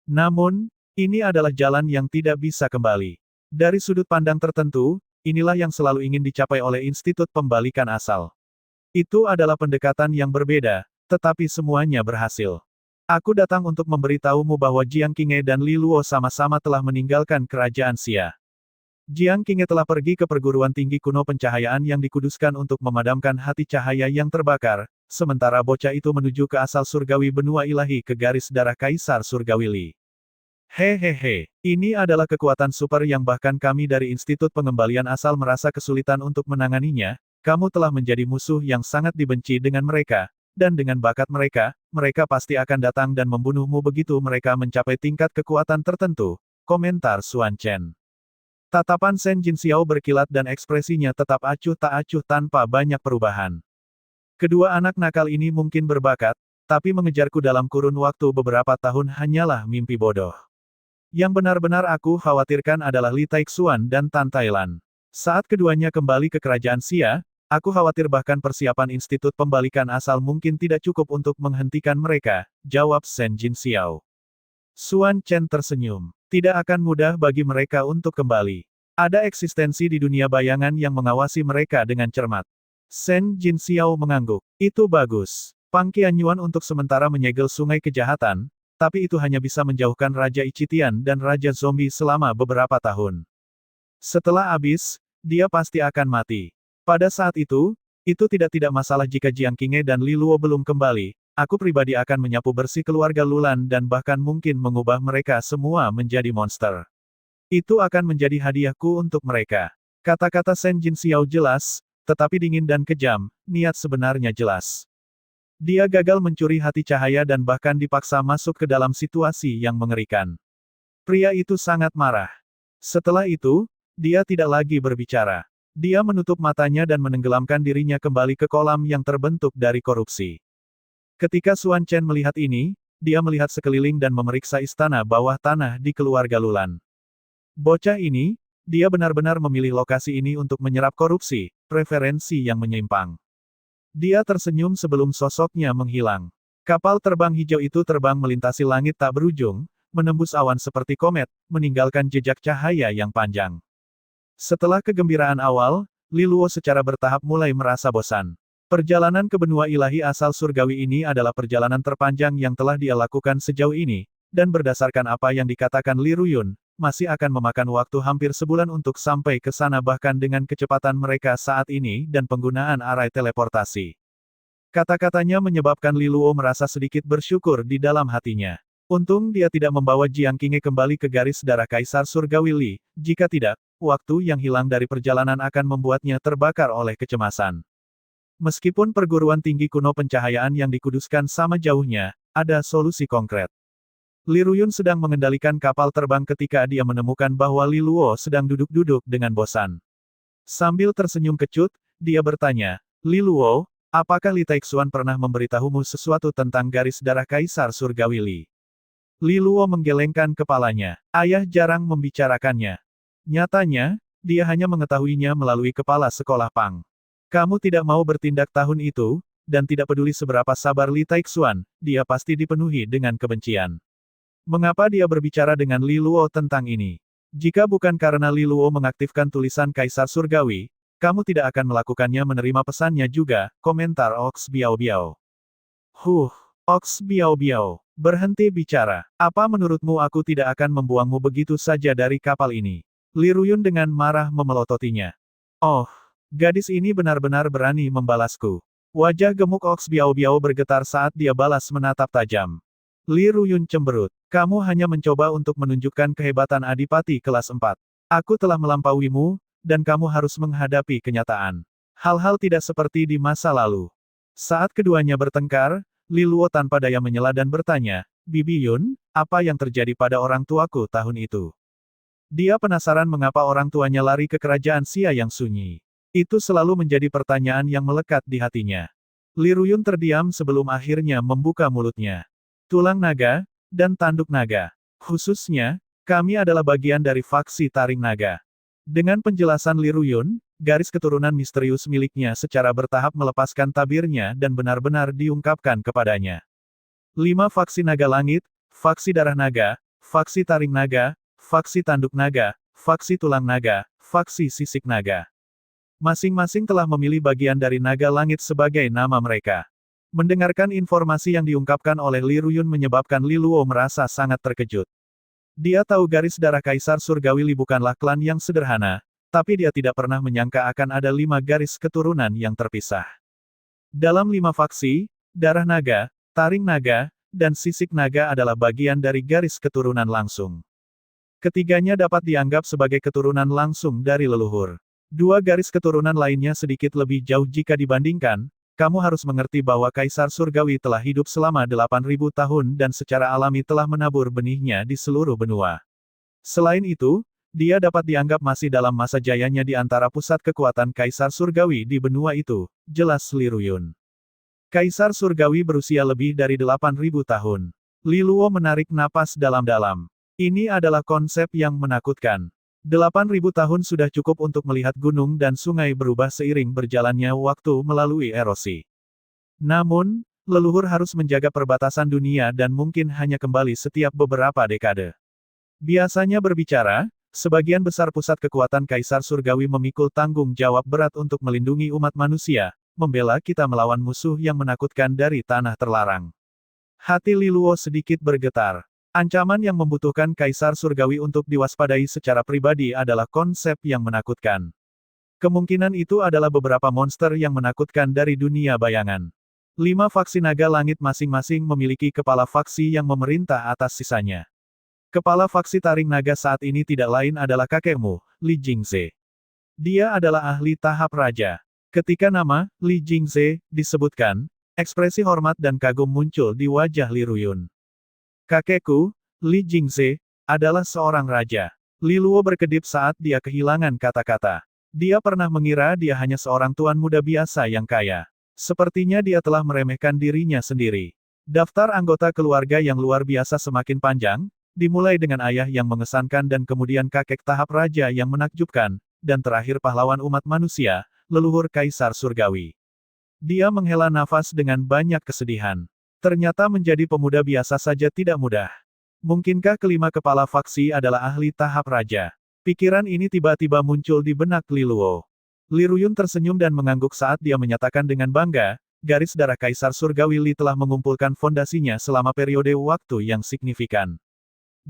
Namun, ini adalah jalan yang tidak bisa kembali. Dari sudut pandang tertentu, inilah yang selalu ingin dicapai oleh Institut Pembalikan Asal. Itu adalah pendekatan yang berbeda, tetapi semuanya berhasil. Aku datang untuk memberitahumu bahwa Jiang Qinghe dan Li Luo sama-sama telah meninggalkan kerajaan Xia. Jiang Qinghe telah pergi ke perguruan tinggi kuno pencahayaan yang dikuduskan untuk memadamkan hati cahaya yang terbakar, sementara bocah itu menuju ke asal surgawi benua ilahi ke garis darah Kaisar Surgawi Li. Hehehe, ini adalah kekuatan super yang bahkan kami dari Institut Pengembalian Asal merasa kesulitan untuk menanganinya. Kamu telah menjadi musuh yang sangat dibenci dengan mereka, dan dengan bakat mereka, mereka pasti akan datang dan membunuhmu begitu mereka mencapai tingkat kekuatan tertentu, komentar Xuan Chen. Tatapan Shen Jinxiao berkilat dan ekspresinya tetap acuh tak acuh tanpa banyak perubahan. Kedua anak nakal ini mungkin berbakat, tapi mengejarku dalam kurun waktu beberapa tahun hanyalah mimpi bodoh. Yang benar-benar aku khawatirkan adalah Li Taixuan dan Tan Tailan. Saat keduanya kembali ke kerajaan Xia, aku khawatir bahkan persiapan Institut Pembalikan Asal mungkin tidak cukup untuk menghentikan mereka, jawab Shen Jinxiao. Xuan Chen tersenyum. Tidak akan mudah bagi mereka untuk kembali. Ada eksistensi di dunia bayangan yang mengawasi mereka dengan cermat. Shen Jinxiao mengangguk. Itu bagus. Pang Qianyuan untuk sementara menyegel sungai kejahatan, tapi itu hanya bisa menjauhkan Raja Ichitian dan Raja Zombie selama beberapa tahun. Setelah habis, dia pasti akan mati. Pada saat itu tidak masalah jika Jiang Qinghe dan Li Luo belum kembali, aku pribadi akan menyapu bersih keluarga Lulan dan bahkan mungkin mengubah mereka semua menjadi monster. Itu akan menjadi hadiahku untuk mereka. Kata-kata Shen Jinxiao jelas, tetapi dingin dan kejam, niat sebenarnya jelas. Dia gagal mencuri hati cahaya dan bahkan dipaksa masuk ke dalam situasi yang mengerikan. Pria itu sangat marah. Setelah itu, dia tidak lagi berbicara. Dia menutup matanya dan menenggelamkan dirinya kembali ke kolam yang terbentuk dari korupsi. Ketika Xuan Chen melihat ini, dia melihat sekeliling dan memeriksa istana bawah tanah di keluarga Lulan. Bocah ini, dia benar-benar memilih lokasi ini untuk menyerap korupsi, preferensi yang menyimpang. Dia tersenyum sebelum sosoknya menghilang. Kapal terbang hijau itu terbang melintasi langit tak berujung, menembus awan seperti komet, meninggalkan jejak cahaya yang panjang. Setelah kegembiraan awal, Li Luo secara bertahap mulai merasa bosan. Perjalanan ke benua ilahi asal surgawi ini adalah perjalanan terpanjang yang telah dia lakukan sejauh ini, dan berdasarkan apa yang dikatakan Li Ruyun, masih akan memakan waktu hampir sebulan untuk sampai ke sana bahkan dengan kecepatan mereka saat ini dan penggunaan arai teleportasi. Kata-katanya menyebabkan Li Luo merasa sedikit bersyukur di dalam hatinya. Untung dia tidak membawa Jiang Qinghe kembali ke garis darah Kaisar Surgawi Li, jika tidak, waktu yang hilang dari perjalanan akan membuatnya terbakar oleh kecemasan. Meskipun perguruan tinggi kuno pencahayaan yang dikuduskan sama jauhnya, ada solusi konkret. Li Ruyun sedang mengendalikan kapal terbang ketika dia menemukan bahwa Li Luo sedang duduk-duduk dengan bosan. Sambil tersenyum kecut, dia bertanya, Li Luo, Apakah Li Taixuan pernah memberitahumu sesuatu tentang garis darah Kaisar Surgawi Li? Li Luo menggelengkan kepalanya. Ayah jarang membicarakannya. Nyatanya, dia hanya mengetahuinya melalui kepala sekolah Pang. Kamu tidak mau bertindak tahun itu, dan tidak peduli seberapa sabar Li Taixuan, dia pasti dipenuhi dengan kebencian. Mengapa dia berbicara dengan Li Luo tentang ini? Jika bukan karena Li Luo mengaktifkan tulisan Kaisar Surgawi, kamu tidak akan melakukannya menerima pesannya juga, komentar Ox Biao Biao. Ox Biao Biao. Berhenti bicara. Apa menurutmu aku tidak akan membuangmu begitu saja dari kapal ini? Li Ruyun dengan marah memelototinya. Oh, gadis ini benar-benar berani membalasku. Wajah gemuk Ox Biao Biao bergetar saat dia balas menatap tajam. Li Ruyun cemberut. Kamu hanya mencoba untuk menunjukkan kehebatan adipati kelas 4. Aku telah melampauimu, dan kamu harus menghadapi kenyataan. Hal-hal tidak seperti di masa lalu. Saat keduanya bertengkar, Li Luo tanpa daya menyela dan bertanya, Bibi Yun, apa yang terjadi pada orang tuaku tahun itu? Dia penasaran mengapa orang tuanya lari ke kerajaan Xia yang sunyi. Itu selalu menjadi pertanyaan yang melekat di hatinya. Li Ruyun terdiam sebelum akhirnya membuka mulutnya. Tulang naga, dan tanduk naga. Khususnya, kami adalah bagian dari faksi Taring Naga. Dengan penjelasan Li Ruyun, garis keturunan misterius miliknya secara bertahap melepaskan tabirnya dan benar-benar diungkapkan kepadanya. 5 faksi naga langit, faksi darah naga, faksi taring naga, faksi tanduk naga, faksi tulang naga, faksi sisik naga. Masing-masing telah memilih bagian dari naga langit sebagai nama mereka. Mendengarkan informasi yang diungkapkan oleh Li Ruyun menyebabkan Li Luo merasa sangat terkejut. Dia tahu garis darah Kaisar Surgawi Li bukanlah klan yang sederhana, tapi dia tidak pernah menyangka akan ada 5 garis keturunan yang terpisah. Dalam 5 faksi, darah naga, taring naga, dan sisik naga adalah bagian dari garis keturunan langsung. Ketiganya dapat dianggap sebagai keturunan langsung dari leluhur. 2 garis keturunan lainnya sedikit lebih jauh jika dibandingkan, kamu harus mengerti bahwa Kaisar Surgawi telah hidup selama 8.000 tahun dan secara alami telah menabur benihnya di seluruh benua. Selain itu, dia dapat dianggap masih dalam masa jayanya di antara pusat kekuatan Kaisar Surgawi di benua itu, jelas Li Ruyun. Kaisar Surgawi berusia lebih dari 8.000 tahun. Li Luo menarik napas dalam-dalam. Ini adalah konsep yang menakutkan. 8.000 tahun sudah cukup untuk melihat gunung dan sungai berubah seiring berjalannya waktu melalui erosi. Namun, leluhur harus menjaga perbatasan dunia dan mungkin hanya kembali setiap beberapa dekade. Biasanya berbicara, sebagian besar pusat kekuatan Kaisar Surgawi memikul tanggung jawab berat untuk melindungi umat manusia, membela kita melawan musuh yang menakutkan dari tanah terlarang. Hati Li Luo sedikit bergetar. Ancaman yang membutuhkan Kaisar Surgawi untuk diwaspadai secara pribadi adalah konsep yang menakutkan. Kemungkinan itu adalah beberapa monster yang menakutkan dari dunia bayangan. 5 faksi naga langit masing-masing memiliki kepala faksi yang memerintah atas sisanya. Kepala faksi taring naga saat ini tidak lain adalah kakekmu, Li Jingze. Dia adalah ahli tahap raja. Ketika nama Li Jingze disebutkan, ekspresi hormat dan kagum muncul di wajah Li Ruyun. Kakekku, Li Jingze, adalah seorang raja. Li Luo berkedip saat dia kehilangan kata-kata. Dia pernah mengira dia hanya seorang tuan muda biasa yang kaya. Sepertinya dia telah meremehkan dirinya sendiri. Daftar anggota keluarga yang luar biasa semakin panjang, dimulai dengan ayah yang mengesankan dan kemudian kakek tahap raja yang menakjubkan, dan terakhir pahlawan umat manusia, leluhur Kaisar Surgawi. Dia menghela nafas dengan banyak kesedihan. Ternyata menjadi pemuda biasa saja tidak mudah. Mungkinkah kelima kepala faksi adalah ahli tahap raja? Pikiran ini tiba-tiba muncul di benak Li Luo. Li Ruyun tersenyum dan mengangguk saat dia menyatakan dengan bangga, garis darah Kaisar Surgawi Li telah mengumpulkan fondasinya selama periode waktu yang signifikan.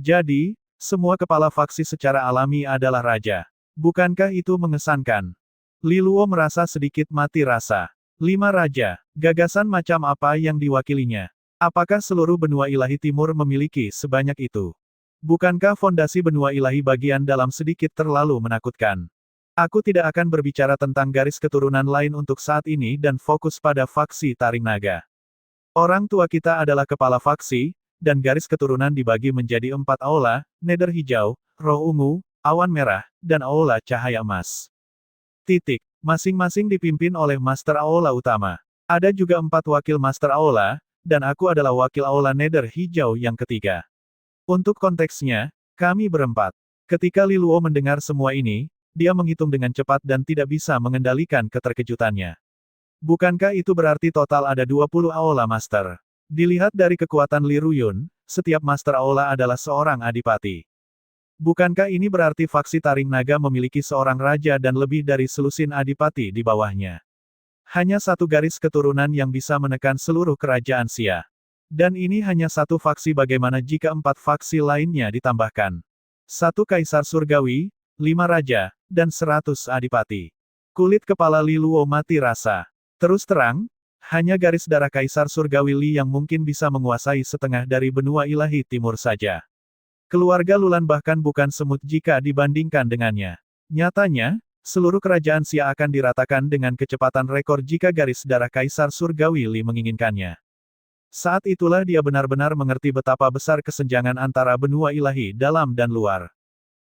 Jadi, semua kepala faksi secara alami adalah raja. Bukankah itu mengesankan? Li Luo merasa sedikit mati rasa. 5 raja, gagasan macam apa yang diwakilinya? Apakah seluruh benua ilahi timur memiliki sebanyak itu? Bukankah fondasi benua ilahi bagian dalam sedikit terlalu menakutkan? Aku tidak akan berbicara tentang garis keturunan lain untuk saat ini dan fokus pada faksi Taring Naga. Orang tua kita adalah kepala faksi, dan garis keturunan dibagi menjadi 4 aula, nether hijau, roh ungu, awan merah, dan aula cahaya emas. Masing-masing dipimpin oleh Master Aula Utama. Ada juga 4 wakil Master Aula, dan aku adalah wakil Aula Nether Hijau yang ketiga. Untuk konteksnya, kami berempat. Ketika Li Luo mendengar semua ini, dia menghitung dengan cepat dan tidak bisa mengendalikan keterkejutannya. Bukankah itu berarti total ada 20 Aula Master? Dilihat dari kekuatan Li Ruyun, setiap Master Aula adalah seorang adipati. Bukankah ini berarti faksi Taring Naga memiliki seorang raja dan lebih dari selusin adipati di bawahnya? Hanya satu garis keturunan yang bisa menekan seluruh kerajaan Xia. Dan ini hanya satu faksi, bagaimana jika 4 faksi lainnya ditambahkan? 1 Kaisar Surgawi, 5 Raja, dan 100 adipati. Kulit kepala Li Luo mati rasa. Terus terang, hanya garis darah Kaisar Surgawi Li yang mungkin bisa menguasai setengah dari benua ilahi timur saja. Keluarga Lulan bahkan bukan semut jika dibandingkan dengannya. Nyatanya, seluruh kerajaan Xia akan diratakan dengan kecepatan rekor jika garis darah Kaisar Surgawi Li menginginkannya. Saat itulah dia benar-benar mengerti betapa besar kesenjangan antara benua ilahi dalam dan luar.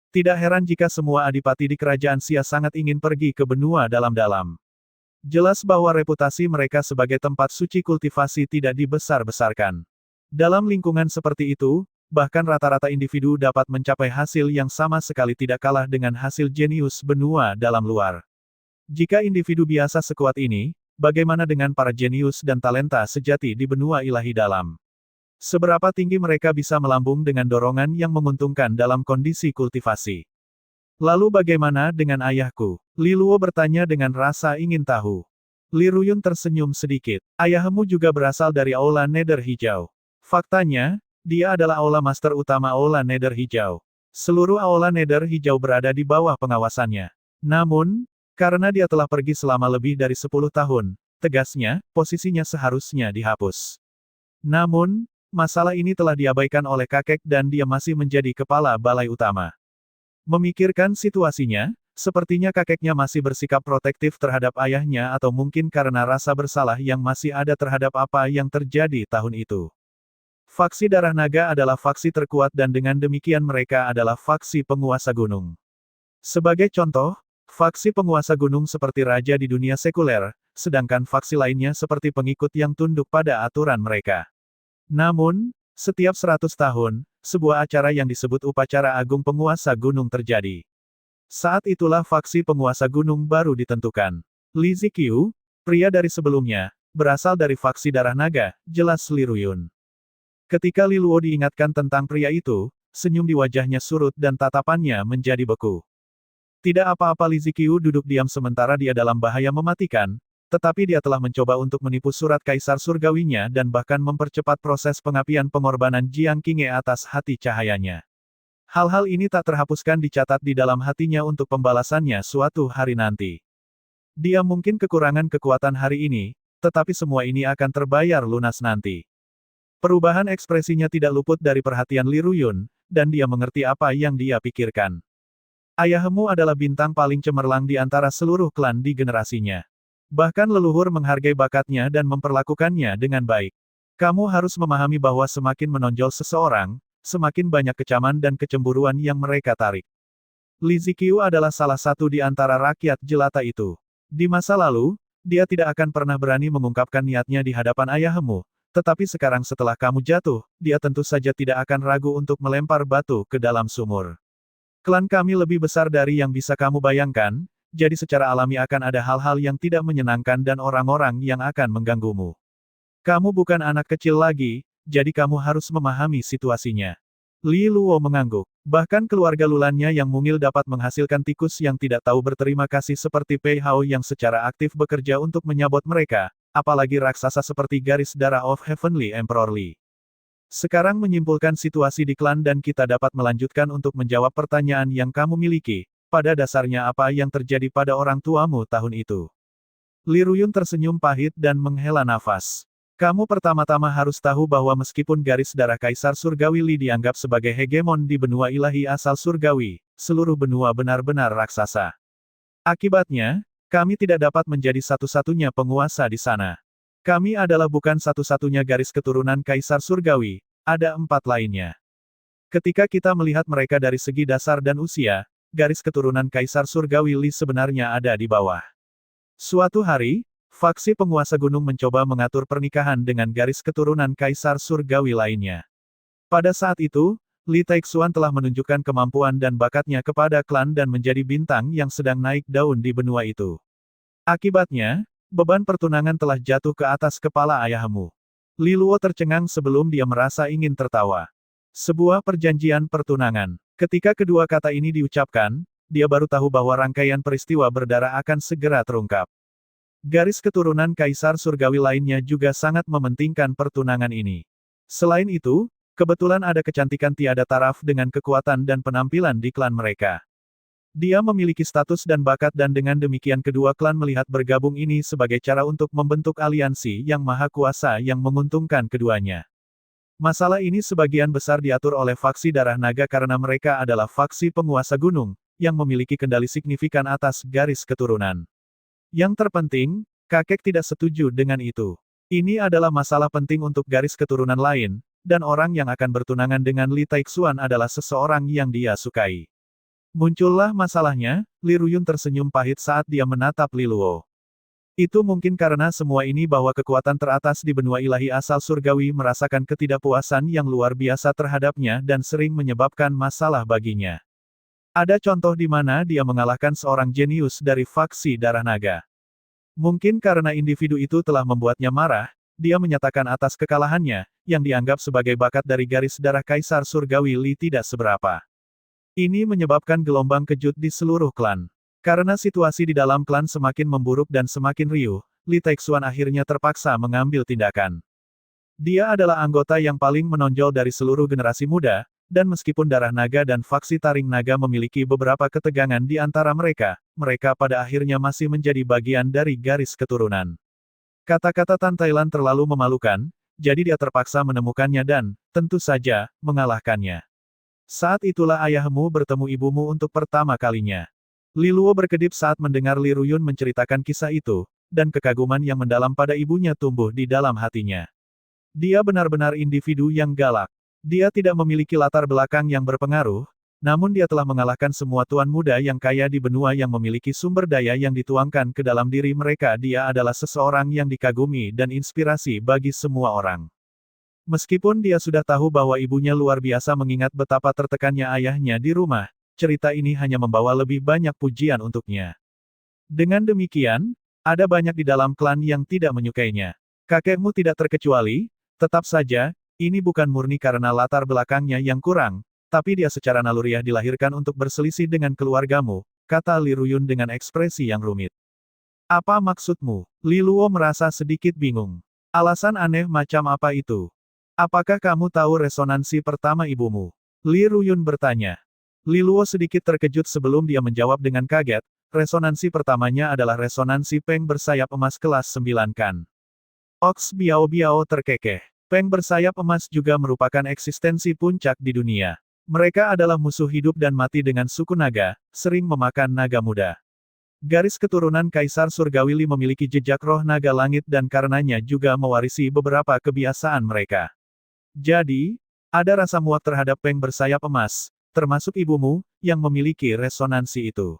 Tidak heran jika semua adipati di kerajaan Xia sangat ingin pergi ke benua dalam-dalam. Jelas bahwa reputasi mereka sebagai tempat suci kultivasi tidak dibesar-besarkan. Dalam lingkungan seperti itu, bahkan rata-rata individu dapat mencapai hasil yang sama sekali tidak kalah dengan hasil jenius benua dalam luar. Jika individu biasa sekuat ini, bagaimana dengan para jenius dan talenta sejati di benua ilahi dalam? Seberapa tinggi mereka bisa melambung dengan dorongan yang menguntungkan dalam kondisi kultivasi? Lalu bagaimana dengan ayahku? Li Luo bertanya dengan rasa ingin tahu. Li Ruyun tersenyum sedikit. Ayahmu juga berasal dari Aula Nether Hijau. Faktanya, dia adalah Aula Master utama Aula Nether Hijau. Seluruh Aula Nether Hijau berada di bawah pengawasannya. Namun, karena dia telah pergi selama lebih dari 10 tahun, tegasnya, posisinya seharusnya dihapus. Namun, masalah ini telah diabaikan oleh kakek dan dia masih menjadi kepala balai utama. Memikirkan situasinya, sepertinya kakeknya masih bersikap protektif terhadap ayahnya atau mungkin karena rasa bersalah yang masih ada terhadap apa yang terjadi tahun itu. Faksi Darah Naga adalah faksi terkuat dan dengan demikian mereka adalah faksi penguasa gunung. Sebagai contoh, faksi penguasa gunung seperti raja di dunia sekuler, sedangkan faksi lainnya seperti pengikut yang tunduk pada aturan mereka. Namun, setiap 100 tahun, sebuah acara yang disebut Upacara Agung Penguasa Gunung terjadi. Saat itulah faksi penguasa gunung baru ditentukan. Li Ziqiu, pria dari sebelumnya, berasal dari faksi Darah Naga, jelas Li Ruyun. Ketika Li Luo diingatkan tentang pria itu, senyum di wajahnya surut dan tatapannya menjadi beku. Tidak apa-apa, Li Ziqiu duduk diam sementara dia dalam bahaya mematikan, tetapi dia telah mencoba untuk menipu surat Kaisar Surgawinya dan bahkan mempercepat proses pengapian pengorbanan Jiang Qinghe atas hati cahayanya. Hal-hal ini tak terhapuskan dicatat di dalam hatinya untuk pembalasannya suatu hari nanti. Dia mungkin kekurangan kekuatan hari ini, tetapi semua ini akan terbayar lunas nanti. Perubahan ekspresinya tidak luput dari perhatian Li Ruyun, dan dia mengerti apa yang dia pikirkan. Ayahmu adalah bintang paling cemerlang di antara seluruh klan di generasinya. Bahkan leluhur menghargai bakatnya dan memperlakukannya dengan baik. Kamu harus memahami bahwa semakin menonjol seseorang, semakin banyak kecaman dan kecemburuan yang mereka tarik. Li Ziqiu adalah salah satu di antara rakyat jelata itu. Di masa lalu, dia tidak akan pernah berani mengungkapkan niatnya di hadapan ayahmu. Tetapi sekarang setelah kamu jatuh, dia tentu saja tidak akan ragu untuk melempar batu ke dalam sumur. Klan kami lebih besar dari yang bisa kamu bayangkan, jadi secara alami akan ada hal-hal yang tidak menyenangkan dan orang-orang yang akan mengganggumu. Kamu bukan anak kecil lagi, jadi kamu harus memahami situasinya. Li Luo mengangguk. Bahkan keluarga lulannya yang mungil dapat menghasilkan tikus yang tidak tahu berterima kasih seperti Pei Hao yang secara aktif bekerja untuk menyabot mereka, apalagi raksasa seperti garis darah of Heavenly Emperor Li. Sekarang menyimpulkan situasi di klan dan kita dapat melanjutkan untuk menjawab pertanyaan yang kamu miliki, pada dasarnya apa yang terjadi pada orang tuamu tahun itu. Li Ruyun tersenyum pahit dan menghela nafas. Kamu pertama-tama harus tahu bahwa meskipun garis darah Kaisar Surgawi Li dianggap sebagai hegemon di benua ilahi asal Surgawi, seluruh benua benar-benar raksasa. Akibatnya, kami tidak dapat menjadi satu-satunya penguasa di sana. Kami adalah bukan satu-satunya garis keturunan Kaisar Surgawi, ada 4 lainnya. Ketika kita melihat mereka dari segi dasar dan usia, garis keturunan Kaisar Surgawi Li sebenarnya ada di bawah. Suatu hari, Faksi penguasa gunung mencoba mengatur pernikahan dengan garis keturunan kaisar surgawi lainnya. Pada saat itu, Li Taixuan telah menunjukkan kemampuan dan bakatnya kepada klan dan menjadi bintang yang sedang naik daun di benua itu. Akibatnya, beban pertunangan telah jatuh ke atas kepala ayahmu. Li Luo tercengang sebelum dia merasa ingin tertawa. Sebuah perjanjian pertunangan. Ketika kedua kata ini diucapkan, dia baru tahu bahwa rangkaian peristiwa berdarah akan segera terungkap. Garis keturunan kaisar surgawi lainnya juga sangat mementingkan pertunangan ini. Selain itu, kebetulan ada kecantikan tiada taraf dengan kekuatan dan penampilan di klan mereka. Dia memiliki status dan bakat dan dengan demikian kedua klan melihat bergabung ini sebagai cara untuk membentuk aliansi yang maha kuasa yang menguntungkan keduanya. Masalah ini sebagian besar diatur oleh faksi darah naga karena mereka adalah faksi penguasa gunung, yang memiliki kendali signifikan atas garis keturunan. Yang terpenting, kakek tidak setuju dengan itu. Ini adalah masalah penting untuk garis keturunan lain, dan orang yang akan bertunangan dengan Li Taixuan adalah seseorang yang dia sukai. Muncullah masalahnya, Li Ruyun tersenyum pahit saat dia menatap Li Luo. Itu mungkin karena semua ini bahwa kekuatan teratas di benua ilahi asal surgawi merasakan ketidakpuasan yang luar biasa terhadapnya dan sering menyebabkan masalah baginya. Ada contoh di mana dia mengalahkan seorang jenius dari faksi darah naga. Mungkin karena individu itu telah membuatnya marah, dia menyatakan atas kekalahannya, yang dianggap sebagai bakat dari garis darah kaisar surgawi Li tidak seberapa. Ini menyebabkan gelombang kejut di seluruh klan. Karena situasi di dalam klan semakin memburuk dan semakin riuh, Li Taixuan akhirnya terpaksa mengambil tindakan. Dia adalah anggota yang paling menonjol dari seluruh generasi muda, dan meskipun darah naga dan faksi taring naga memiliki beberapa ketegangan di antara mereka, mereka pada akhirnya masih menjadi bagian dari garis keturunan. Kata-kata Tan Thailand terlalu memalukan, jadi dia terpaksa menemukannya dan, tentu saja, mengalahkannya. Saat itulah ayahmu bertemu ibumu untuk pertama kalinya. Li Luo berkedip saat mendengar Li Ruyun menceritakan kisah itu, dan kekaguman yang mendalam pada ibunya tumbuh di dalam hatinya. Dia benar-benar individu yang galak. Dia tidak memiliki latar belakang yang berpengaruh, namun dia telah mengalahkan semua tuan muda yang kaya di benua yang memiliki sumber daya yang dituangkan ke dalam diri mereka. Dia adalah seseorang yang dikagumi dan inspirasi bagi semua orang. Meskipun dia sudah tahu bahwa ibunya luar biasa mengingat betapa tertekannya ayahnya di rumah, cerita ini hanya membawa lebih banyak pujian untuknya. Dengan demikian, ada banyak di dalam klan yang tidak menyukainya. Kakekmu tidak terkecuali, tetap saja, ini bukan murni karena latar belakangnya yang kurang, tapi dia secara naluriah dilahirkan untuk berselisih dengan keluargamu, kata Li Ruyun dengan ekspresi yang rumit. Apa maksudmu? Li Luo merasa sedikit bingung. Alasan aneh macam apa itu? Apakah kamu tahu resonansi pertama ibumu? Li Ruyun bertanya. Li Luo sedikit terkejut sebelum dia menjawab dengan kaget, resonansi pertamanya adalah resonansi Peng bersayap emas kelas 9 kan. Ox Biao Biao terkekeh. Peng bersayap emas juga merupakan eksistensi puncak di dunia. Mereka adalah musuh hidup dan mati dengan suku naga, sering memakan naga muda. Garis keturunan Kaisar Surgawi Li memiliki jejak roh naga langit dan karenanya juga mewarisi beberapa kebiasaan mereka. Jadi, ada rasa muak terhadap Peng bersayap emas, termasuk ibumu, yang memiliki resonansi itu.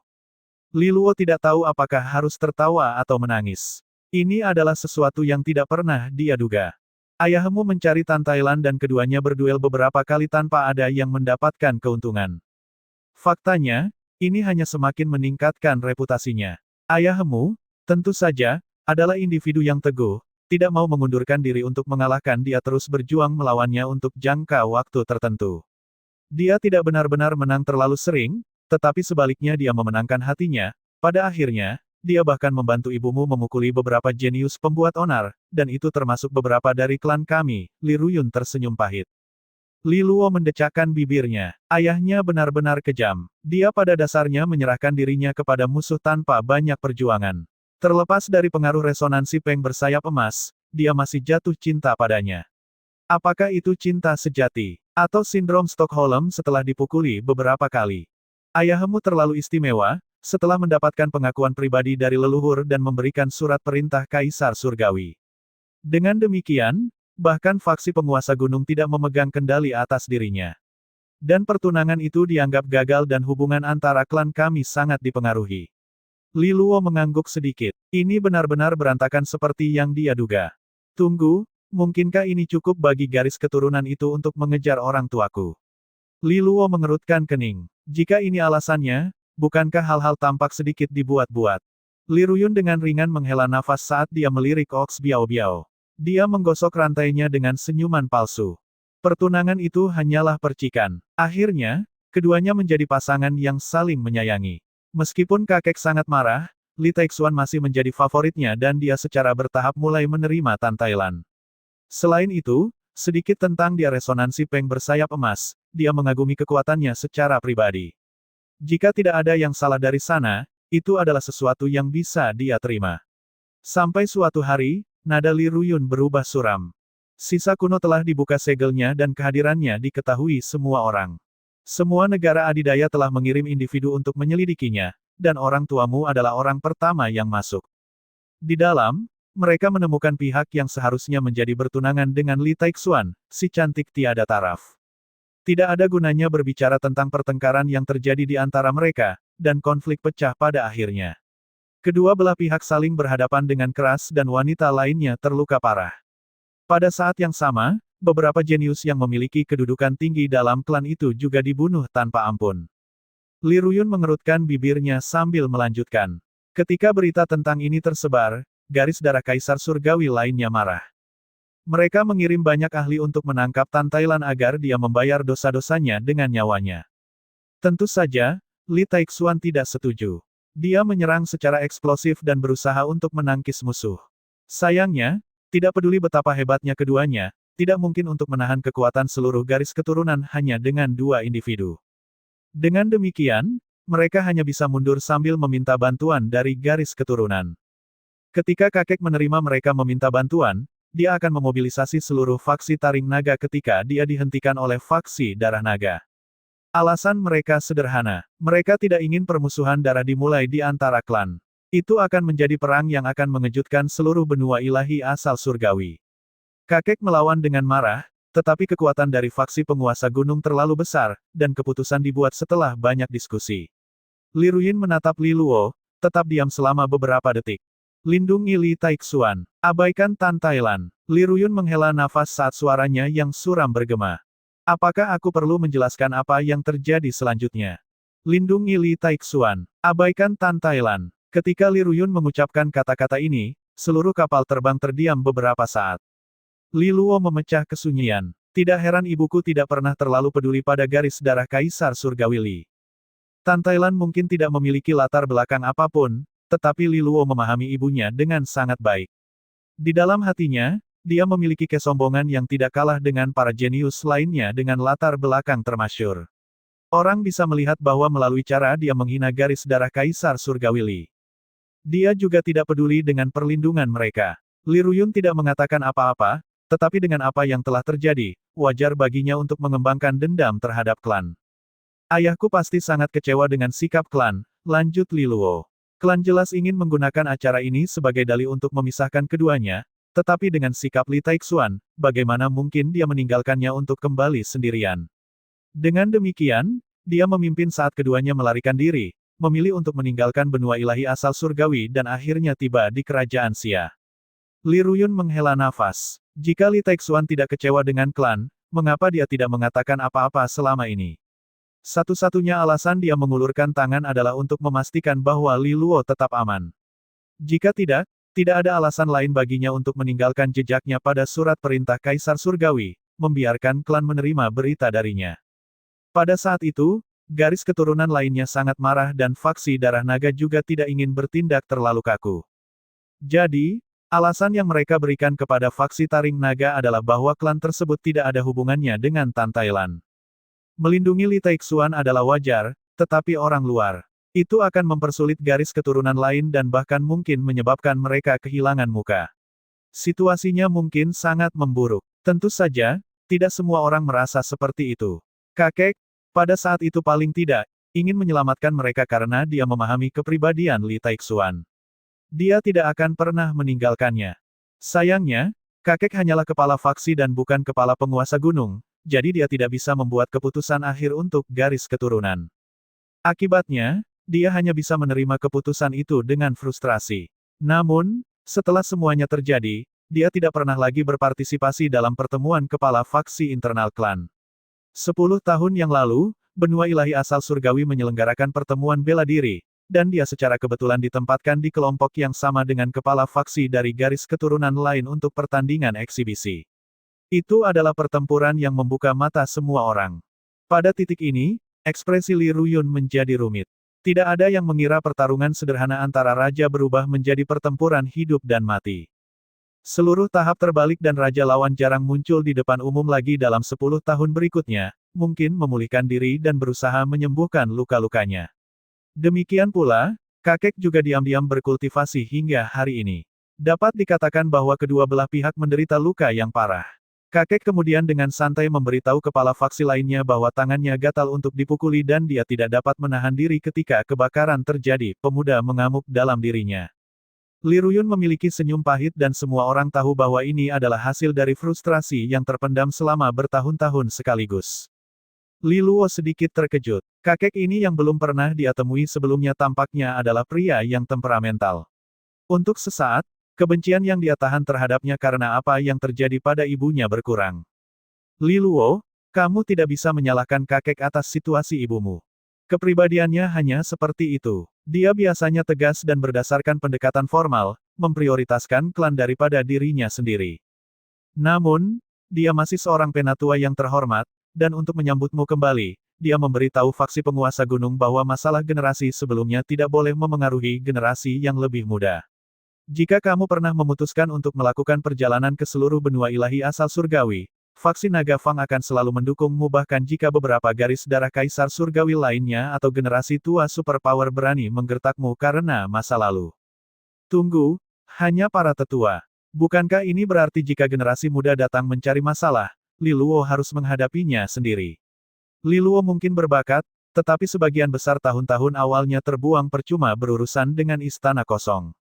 Li Luo tidak tahu apakah harus tertawa atau menangis. Ini adalah sesuatu yang tidak pernah dia duga. Ayahmu mencari Tan Thailand dan keduanya berduel beberapa kali tanpa ada yang mendapatkan keuntungan. Faktanya, ini hanya semakin meningkatkan reputasinya. Ayahmu, tentu saja, adalah individu yang teguh, tidak mau mengundurkan diri untuk mengalahkan dia terus berjuang melawannya untuk jangka waktu tertentu. Dia tidak benar-benar menang terlalu sering, tetapi sebaliknya dia memenangkan hatinya. Pada akhirnya, dia bahkan membantu ibumu memukuli beberapa jenius pembuat onar, dan itu termasuk beberapa dari klan kami. Li Ruyun tersenyum pahit. Li Luo mendecakkan bibirnya. Ayahnya benar-benar kejam. Dia pada dasarnya menyerahkan dirinya kepada musuh tanpa banyak perjuangan. Terlepas dari pengaruh resonansi Peng bersayap emas, dia masih jatuh cinta padanya. Apakah itu cinta sejati? Atau sindrom Stockholm setelah dipukuli beberapa kali? Ayahmu terlalu istimewa, setelah mendapatkan pengakuan pribadi dari leluhur dan memberikan surat perintah Kaisar Surgawi. Dengan demikian, bahkan faksi penguasa gunung tidak memegang kendali atas dirinya. Dan pertunangan itu dianggap gagal dan hubungan antara klan kami sangat dipengaruhi. Li Luo mengangguk sedikit. Ini benar-benar berantakan seperti yang dia duga. Tunggu, mungkinkah ini cukup bagi garis keturunan itu untuk mengejar orang tuaku? Li Luo mengerutkan kening. Jika ini alasannya, bukankah hal-hal tampak sedikit dibuat-buat? Li Ruyun dengan ringan menghela nafas saat dia melirik Ox Biao Biao. Dia menggosok rantainya dengan senyuman palsu. Pertunangan itu hanyalah percikan. Akhirnya, keduanya menjadi pasangan yang saling menyayangi. Meskipun kakek sangat marah, Li Taixuan masih menjadi favoritnya dan dia secara bertahap mulai menerima tantailan. Selain itu, sedikit tentang dia resonansi peng bersayap emas, dia mengagumi kekuatannya secara pribadi. Jika tidak ada yang salah dari sana, itu adalah sesuatu yang bisa dia terima. Sampai suatu hari, nada Li Ruyun berubah suram. Sisa kuno telah dibuka segelnya dan kehadirannya diketahui semua orang. Semua negara adidaya telah mengirim individu untuk menyelidikinya, dan orang tuamu adalah orang pertama yang masuk. Di dalam, mereka menemukan pihak yang seharusnya menjadi bertunangan dengan Li Taixuan, si cantik tiada taraf. Tidak ada gunanya berbicara tentang pertengkaran yang terjadi di antara mereka, dan konflik pecah pada akhirnya. Kedua belah pihak saling berhadapan dengan keras dan wanita lainnya terluka parah. Pada saat yang sama, beberapa jenius yang memiliki kedudukan tinggi dalam klan itu juga dibunuh tanpa ampun. Li Ruyun mengerutkan bibirnya sambil melanjutkan. Ketika berita tentang ini tersebar, garis darah Kaisar Surgawi lainnya marah. Mereka mengirim banyak ahli untuk menangkap Tantailan agar dia membayar dosa-dosanya dengan nyawanya. Tentu saja, Li Taixuan tidak setuju. Dia menyerang secara eksplosif dan berusaha untuk menangkis musuh. Sayangnya, tidak peduli betapa hebatnya keduanya, tidak mungkin untuk menahan kekuatan seluruh garis keturunan hanya dengan dua individu. Dengan demikian, mereka hanya bisa mundur sambil meminta bantuan dari garis keturunan. Ketika kakek menerima mereka meminta bantuan, dia akan memobilisasi seluruh faksi Taring Naga ketika dia dihentikan oleh faksi Darah Naga. Alasan mereka sederhana, mereka tidak ingin permusuhan darah dimulai di antara klan. Itu akan menjadi perang yang akan mengejutkan seluruh benua ilahi asal surgawi. Kakek melawan dengan marah, tetapi kekuatan dari faksi penguasa gunung terlalu besar, dan keputusan dibuat setelah banyak diskusi. Li Ruyun menatap Li Luo, tetap diam selama beberapa detik. Lindungi Li Taixuan. Abaikan Tantailan. Li Ruyun menghela nafas saat suaranya yang suram bergema. Apakah aku perlu menjelaskan apa yang terjadi selanjutnya? Lindungi Li Taixuan. Abaikan Tantailan. Ketika Li Ruyun mengucapkan kata-kata ini, seluruh kapal terbang terdiam beberapa saat. Li Luo memecah kesunyian. Tidak heran ibuku tidak pernah terlalu peduli pada garis darah Kaisar Surgawi Li. Tantailan mungkin tidak memiliki latar belakang apapun, tetapi Li Luo memahami ibunya dengan sangat baik. Di dalam hatinya, dia memiliki kesombongan yang tidak kalah dengan para jenius lainnya dengan latar belakang termasyur. Orang bisa melihat bahwa melalui cara dia menghina garis darah Kaisar Surgawi Li. Dia juga tidak peduli dengan perlindungan mereka. Li Ruyun tidak mengatakan apa-apa, tetapi dengan apa yang telah terjadi, wajar baginya untuk mengembangkan dendam terhadap klan. Ayahku pasti sangat kecewa dengan sikap klan, lanjut Li Luo. Klan jelas ingin menggunakan acara ini sebagai dalih untuk memisahkan keduanya, tetapi dengan sikap Li Taixuan, bagaimana mungkin dia meninggalkannya untuk kembali sendirian. Dengan demikian, dia memimpin saat keduanya melarikan diri, memilih untuk meninggalkan benua ilahi asal surgawi dan akhirnya tiba di kerajaan Xia. Li Ruyun menghela nafas. Jika Li Taixuan tidak kecewa dengan klan, mengapa dia tidak mengatakan apa-apa selama ini? Satu-satunya alasan dia mengulurkan tangan adalah untuk memastikan bahwa Li Luo tetap aman. Jika tidak, tidak ada alasan lain baginya untuk meninggalkan jejaknya pada surat perintah Kaisar Surgawi, membiarkan klan menerima berita darinya. Pada saat itu, garis keturunan lainnya sangat marah dan faksi Darah Naga juga tidak ingin bertindak terlalu kaku. Jadi, alasan yang mereka berikan kepada faksi Taring Naga adalah bahwa klan tersebut tidak ada hubungannya dengan Tantailan. Melindungi Li Taixuan adalah wajar, tetapi orang luar itu akan mempersulit garis keturunan lain dan bahkan mungkin menyebabkan mereka kehilangan muka. Situasinya mungkin sangat memburuk. Tentu saja, tidak semua orang merasa seperti itu. Kakek, pada saat itu paling tidak, ingin menyelamatkan mereka karena dia memahami kepribadian Li Taixuan. Dia tidak akan pernah meninggalkannya. Sayangnya, kakek hanyalah kepala faksi dan bukan kepala penguasa gunung, jadi dia tidak bisa membuat keputusan akhir untuk garis keturunan. Akibatnya, dia hanya bisa menerima keputusan itu dengan frustrasi. Namun, setelah semuanya terjadi, dia tidak pernah lagi berpartisipasi dalam pertemuan kepala faksi internal klan. 10 tahun yang lalu, benua ilahi asal surgawi menyelenggarakan pertemuan bela diri, dan dia secara kebetulan ditempatkan di kelompok yang sama dengan kepala faksi dari garis keturunan lain untuk pertandingan eksibisi. Itu adalah pertempuran yang membuka mata semua orang. Pada titik ini, ekspresi Li Ruyun menjadi rumit. Tidak ada yang mengira pertarungan sederhana antara raja berubah menjadi pertempuran hidup dan mati. Seluruh tahap terbalik dan raja lawan jarang muncul di depan umum lagi dalam 10 tahun berikutnya, mungkin memulihkan diri dan berusaha menyembuhkan luka-lukanya. Demikian pula, kakek juga diam-diam berkultivasi hingga hari ini. Dapat dikatakan bahwa kedua belah pihak menderita luka yang parah. Kakek kemudian dengan santai memberitahu kepala faksi lainnya bahwa tangannya gatal untuk dipukuli dan dia tidak dapat menahan diri ketika kebakaran terjadi, pemuda mengamuk dalam dirinya. Li Ruyun memiliki senyum pahit dan semua orang tahu bahwa ini adalah hasil dari frustrasi yang terpendam selama bertahun-tahun sekaligus. Li Luo sedikit terkejut. Kakek ini yang belum pernah dia temui sebelumnya tampaknya adalah pria yang temperamental. Untuk sesaat, kebencian yang dia tahan terhadapnya karena apa yang terjadi pada ibunya berkurang. Li Luo, kamu tidak bisa menyalahkan kakek atas situasi ibumu. Kepribadiannya hanya seperti itu. Dia biasanya tegas dan berdasarkan pendekatan formal, memprioritaskan klan daripada dirinya sendiri. Namun, dia masih seorang penatua yang terhormat, dan untuk menyambutmu kembali, dia memberitahu faksi penguasa gunung bahwa masalah generasi sebelumnya tidak boleh memengaruhi generasi yang lebih muda. Jika kamu pernah memutuskan untuk melakukan perjalanan ke seluruh benua ilahi asal surgawi, faksi Naga Fang akan selalu mendukungmu bahkan jika beberapa garis darah kaisar surgawi lainnya atau generasi tua superpower berani menggertakmu karena masa lalu. Tunggu, hanya para tetua. Bukankah ini berarti jika generasi muda datang mencari masalah, Li Luo harus menghadapinya sendiri? Li Luo mungkin berbakat, tetapi sebagian besar tahun-tahun awalnya terbuang percuma berurusan dengan istana kosong.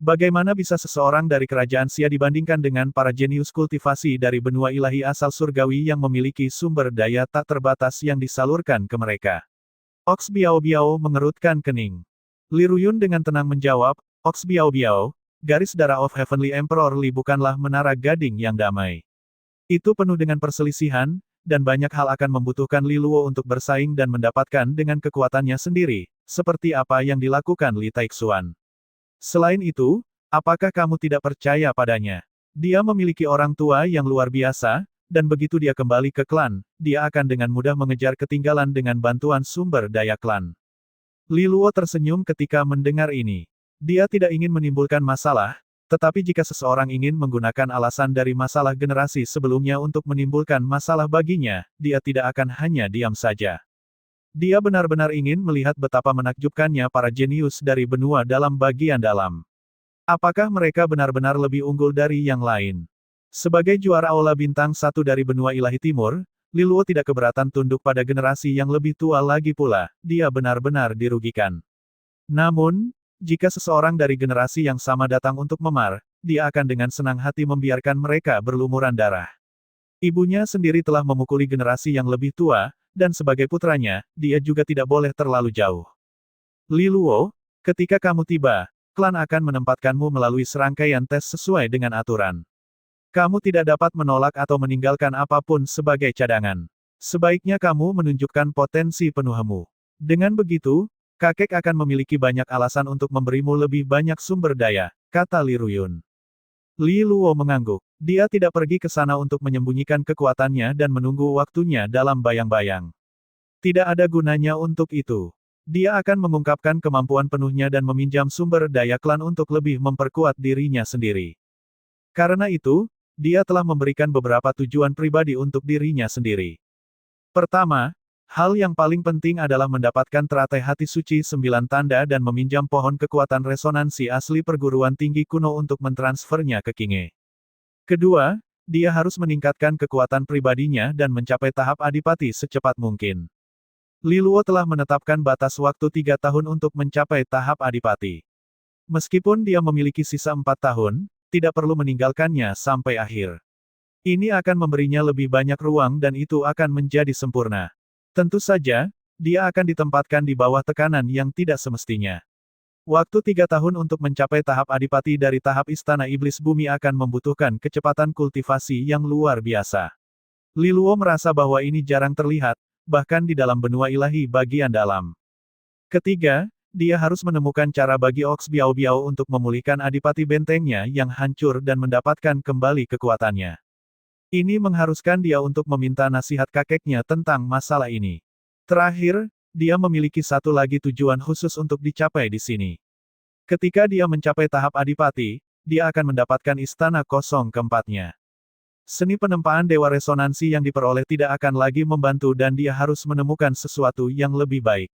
Bagaimana bisa seseorang dari kerajaan Xia dibandingkan dengan para jenius kultivasi dari benua ilahi asal surgawi yang memiliki sumber daya tak terbatas yang disalurkan ke mereka? Ox Biao Biao mengerutkan kening. Li Ruyun dengan tenang menjawab, Ox Biao Biao, garis darah of Heavenly Emperor Li bukanlah menara gading yang damai. Itu penuh dengan perselisihan, dan banyak hal akan membutuhkan Li Luo untuk bersaing dan mendapatkan dengan kekuatannya sendiri, seperti apa yang dilakukan Li Taixuan. Selain itu, apakah kamu tidak percaya padanya? Dia memiliki orang tua yang luar biasa, dan begitu dia kembali ke klan, dia akan dengan mudah mengejar ketinggalan dengan bantuan sumber daya klan. Li Luo tersenyum ketika mendengar ini. Dia tidak ingin menimbulkan masalah, tetapi jika seseorang ingin menggunakan alasan dari masalah generasi sebelumnya untuk menimbulkan masalah baginya, dia tidak akan hanya diam saja. Dia benar-benar ingin melihat betapa menakjubkannya para jenius dari benua dalam bagian dalam. Apakah mereka benar-benar lebih unggul dari yang lain? Sebagai juara Aula Bintang 1 dari benua ilahi timur, Li Luo tidak keberatan tunduk pada generasi yang lebih tua lagi pula, dia benar-benar dirugikan. Namun, jika seseorang dari generasi yang sama datang untuk memar, dia akan dengan senang hati membiarkan mereka berlumuran darah. Ibunya sendiri telah memukuli generasi yang lebih tua, dan sebagai putranya, dia juga tidak boleh terlalu jauh. Li Luo, ketika kamu tiba, klan akan menempatkanmu melalui serangkaian tes sesuai dengan aturan. Kamu tidak dapat menolak atau meninggalkan apapun sebagai cadangan. Sebaiknya kamu menunjukkan potensi penuhmu. Dengan begitu, kakek akan memiliki banyak alasan untuk memberimu lebih banyak sumber daya, kata Li Ruyun. Li Luo mengangguk. Dia tidak pergi ke sana untuk menyembunyikan kekuatannya dan menunggu waktunya dalam bayang-bayang. Tidak ada gunanya untuk itu. Dia akan mengungkapkan kemampuan penuhnya dan meminjam sumber daya klan untuk lebih memperkuat dirinya sendiri. Karena itu, dia telah memberikan beberapa tujuan pribadi untuk dirinya sendiri. Pertama, hal yang paling penting adalah mendapatkan teratai hati suci 9 tanda dan meminjam pohon kekuatan resonansi asli perguruan tinggi kuno untuk mentransfernya ke Qinghe. Kedua, dia harus meningkatkan kekuatan pribadinya dan mencapai tahap adipati secepat mungkin. Li Luo telah menetapkan batas waktu 3 tahun untuk mencapai tahap adipati. Meskipun dia memiliki sisa 4 tahun, tidak perlu meninggalkannya sampai akhir. Ini akan memberinya lebih banyak ruang dan itu akan menjadi sempurna. Tentu saja, dia akan ditempatkan di bawah tekanan yang tidak semestinya. Waktu 3 tahun untuk mencapai tahap adipati dari tahap Istana Iblis Bumi akan membutuhkan kecepatan kultivasi yang luar biasa. Li Luo merasa bahwa ini jarang terlihat, bahkan di dalam benua ilahi bagian dalam. Ketiga, dia harus menemukan cara bagi Ox Biao Biao untuk memulihkan adipati bentengnya yang hancur dan mendapatkan kembali kekuatannya. Ini mengharuskan dia untuk meminta nasihat kakeknya tentang masalah ini. Terakhir, dia memiliki satu lagi tujuan khusus untuk dicapai di sini. Ketika dia mencapai tahap adipati, dia akan mendapatkan istana kosong keempatnya. Seni penempaan dewa resonansi yang diperoleh tidak akan lagi membantu dan dia harus menemukan sesuatu yang lebih baik.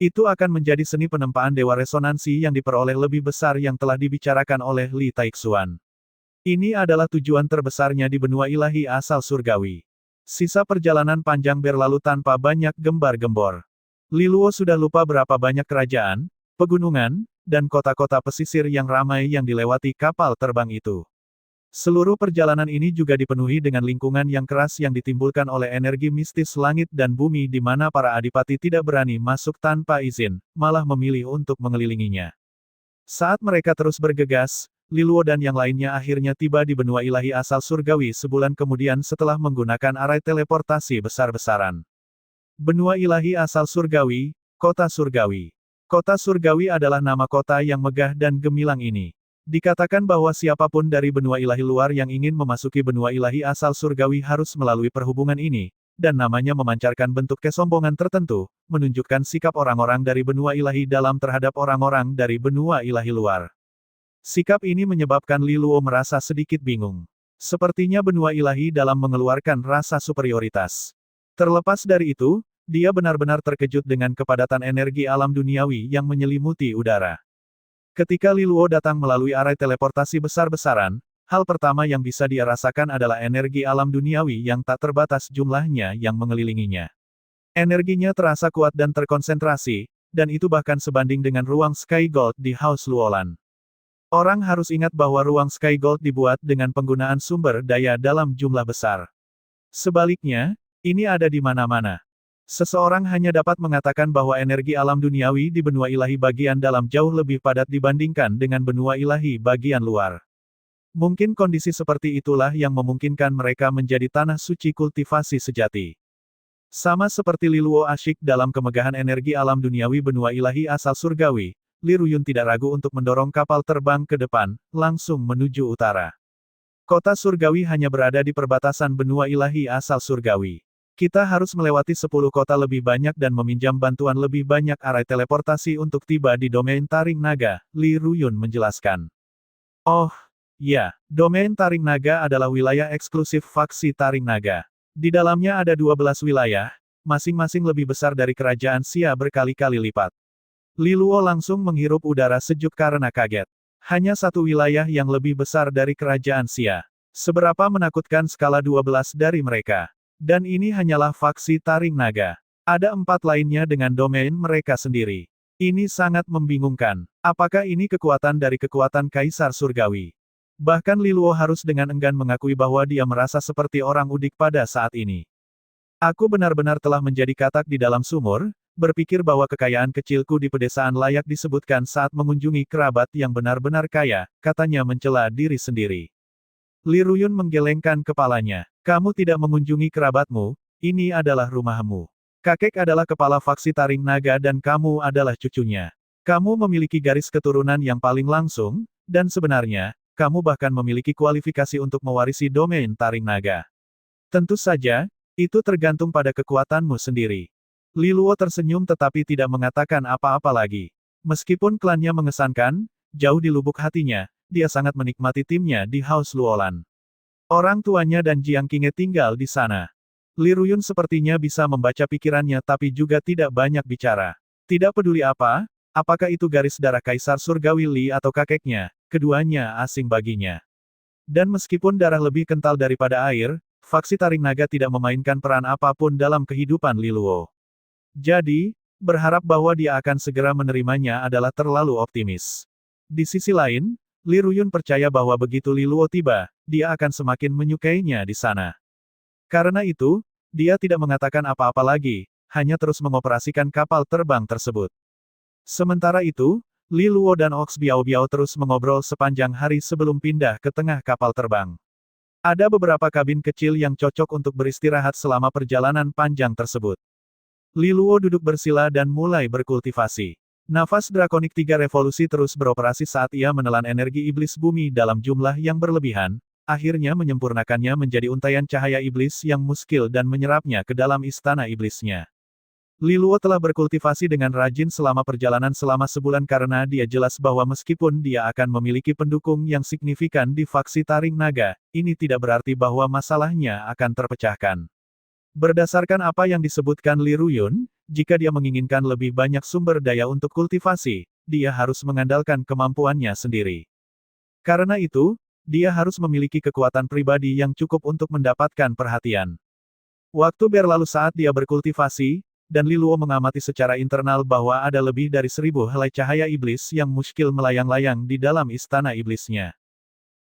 Itu akan menjadi seni penempaan dewa resonansi yang diperoleh lebih besar yang telah dibicarakan oleh Li Taixuan. Ini adalah tujuan terbesarnya di benua ilahi asal surgawi. Sisa perjalanan panjang berlalu tanpa banyak gembar-gembor. Li Luo sudah lupa berapa banyak kerajaan, pegunungan, dan kota-kota pesisir yang ramai yang dilewati kapal terbang itu. Seluruh perjalanan ini juga dipenuhi dengan lingkungan yang keras yang ditimbulkan oleh energi mistis langit dan bumi di mana para adipati tidak berani masuk tanpa izin, malah memilih untuk mengelilinginya. Saat mereka terus bergegas, Li Luo dan yang lainnya akhirnya tiba di benua ilahi asal surgawi sebulan kemudian setelah menggunakan arai teleportasi besar-besaran. Benua ilahi asal surgawi, kota surgawi. Kota surgawi adalah nama kota yang megah dan gemilang ini. Dikatakan bahwa siapapun dari benua ilahi luar yang ingin memasuki benua ilahi asal surgawi harus melalui perhubungan ini, dan namanya memancarkan bentuk kesombongan tertentu, menunjukkan sikap orang-orang dari benua ilahi dalam terhadap orang-orang dari benua ilahi luar. Sikap ini menyebabkan Li Luo merasa sedikit bingung. Sepertinya benua ilahi dalam mengeluarkan rasa superioritas. Terlepas dari itu, dia benar-benar terkejut dengan kepadatan energi alam duniawi yang menyelimuti udara. Ketika Li Luo datang melalui arai teleportasi besar-besaran, hal pertama yang bisa dia rasakan adalah energi alam duniawi yang tak terbatas jumlahnya yang mengelilinginya. Energinya terasa kuat dan terkonsentrasi, dan itu bahkan sebanding dengan ruang Sky Gold di House Luolan. Orang harus ingat bahwa ruang Sky Gold dibuat dengan penggunaan sumber daya dalam jumlah besar. Sebaliknya, ini ada di mana-mana. Seseorang hanya dapat mengatakan bahwa energi alam duniawi di benua ilahi bagian dalam jauh lebih padat dibandingkan dengan benua ilahi bagian luar. Mungkin kondisi seperti itulah yang memungkinkan mereka menjadi tanah suci kultivasi sejati. Sama seperti Li Luo asyik dalam kemegahan energi alam duniawi benua ilahi asal surgawi, Li Ruyun tidak ragu untuk mendorong kapal terbang ke depan, langsung menuju utara. Kota surgawi hanya berada di perbatasan benua ilahi asal surgawi. Kita harus melewati 10 kota lebih banyak dan meminjam bantuan lebih banyak arai teleportasi untuk tiba di domain Taring Naga, Li Ruyun menjelaskan. Oh, ya, domain Taring Naga adalah wilayah eksklusif faksi Taring Naga. Di dalamnya ada 12 wilayah, masing-masing lebih besar dari kerajaan Xia berkali-kali lipat. Li Luo langsung menghirup udara sejuk karena kaget. Hanya satu wilayah yang lebih besar dari kerajaan Xia. Seberapa menakutkan skala 12 dari mereka. Dan ini hanyalah faksi Taring Naga. Ada 4 lainnya dengan domain mereka sendiri. Ini sangat membingungkan. Apakah ini kekuatan dari kekuatan Kaisar Surgawi? Bahkan Li Luo harus dengan enggan mengakui bahwa dia merasa seperti orang udik pada saat ini. Aku benar-benar telah menjadi katak di dalam sumur, berpikir bahwa kekayaan kecilku di pedesaan layak disebutkan saat mengunjungi kerabat yang benar-benar kaya, katanya mencela diri sendiri. Li Ruyun menggelengkan kepalanya. Kamu tidak mengunjungi kerabatmu, ini adalah rumahmu. Kakek adalah kepala faksi Taring Naga dan kamu adalah cucunya. Kamu memiliki garis keturunan yang paling langsung, dan sebenarnya, kamu bahkan memiliki kualifikasi untuk mewarisi domain Taring Naga. Tentu saja, itu tergantung pada kekuatanmu sendiri. Li Luo tersenyum tetapi tidak mengatakan apa-apa lagi. Meskipun klannya mengesankan, jauh di lubuk hatinya, dia sangat menikmati timnya di House Luolan. Orang tuanya dan Jiang Qinghe tinggal di sana. Li Ruyun sepertinya bisa membaca pikirannya tapi juga tidak banyak bicara. Tidak peduli apakah itu garis darah Kaisar Surgawi Li atau kakeknya, keduanya asing baginya. Dan meskipun darah lebih kental daripada air, faksi Taring Naga tidak memainkan peran apapun dalam kehidupan Li Luo. Jadi, berharap bahwa dia akan segera menerimanya adalah terlalu optimis. Di sisi lain, Li Ruyun percaya bahwa begitu Li Luo tiba, dia akan semakin menyukainya di sana. Karena itu, dia tidak mengatakan apa-apa lagi, hanya terus mengoperasikan kapal terbang tersebut. Sementara itu, Li Luo dan Ox Biao Biao terus mengobrol sepanjang hari sebelum pindah ke tengah kapal terbang. Ada beberapa kabin kecil yang cocok untuk beristirahat selama perjalanan panjang tersebut. Li Luo duduk bersila dan mulai berkultivasi. Nafas drakonik 3 revolusi terus beroperasi saat ia menelan energi iblis bumi dalam jumlah yang berlebihan, akhirnya menyempurnakannya menjadi untaian cahaya iblis yang muskil dan menyerapnya ke dalam istana iblisnya. Li Luo telah berkultivasi dengan rajin selama perjalanan selama sebulan karena dia jelas bahwa meskipun dia akan memiliki pendukung yang signifikan di faksi Taring Naga, ini tidak berarti bahwa masalahnya akan terpecahkan. Berdasarkan apa yang disebutkan Li Ruyun, jika dia menginginkan lebih banyak sumber daya untuk kultivasi, dia harus mengandalkan kemampuannya sendiri. Karena itu, dia harus memiliki kekuatan pribadi yang cukup untuk mendapatkan perhatian. Waktu berlalu saat dia berkultivasi, dan Li Luo mengamati secara internal bahwa ada lebih dari 1000 helai cahaya iblis yang muskil melayang-layang di dalam istana iblisnya.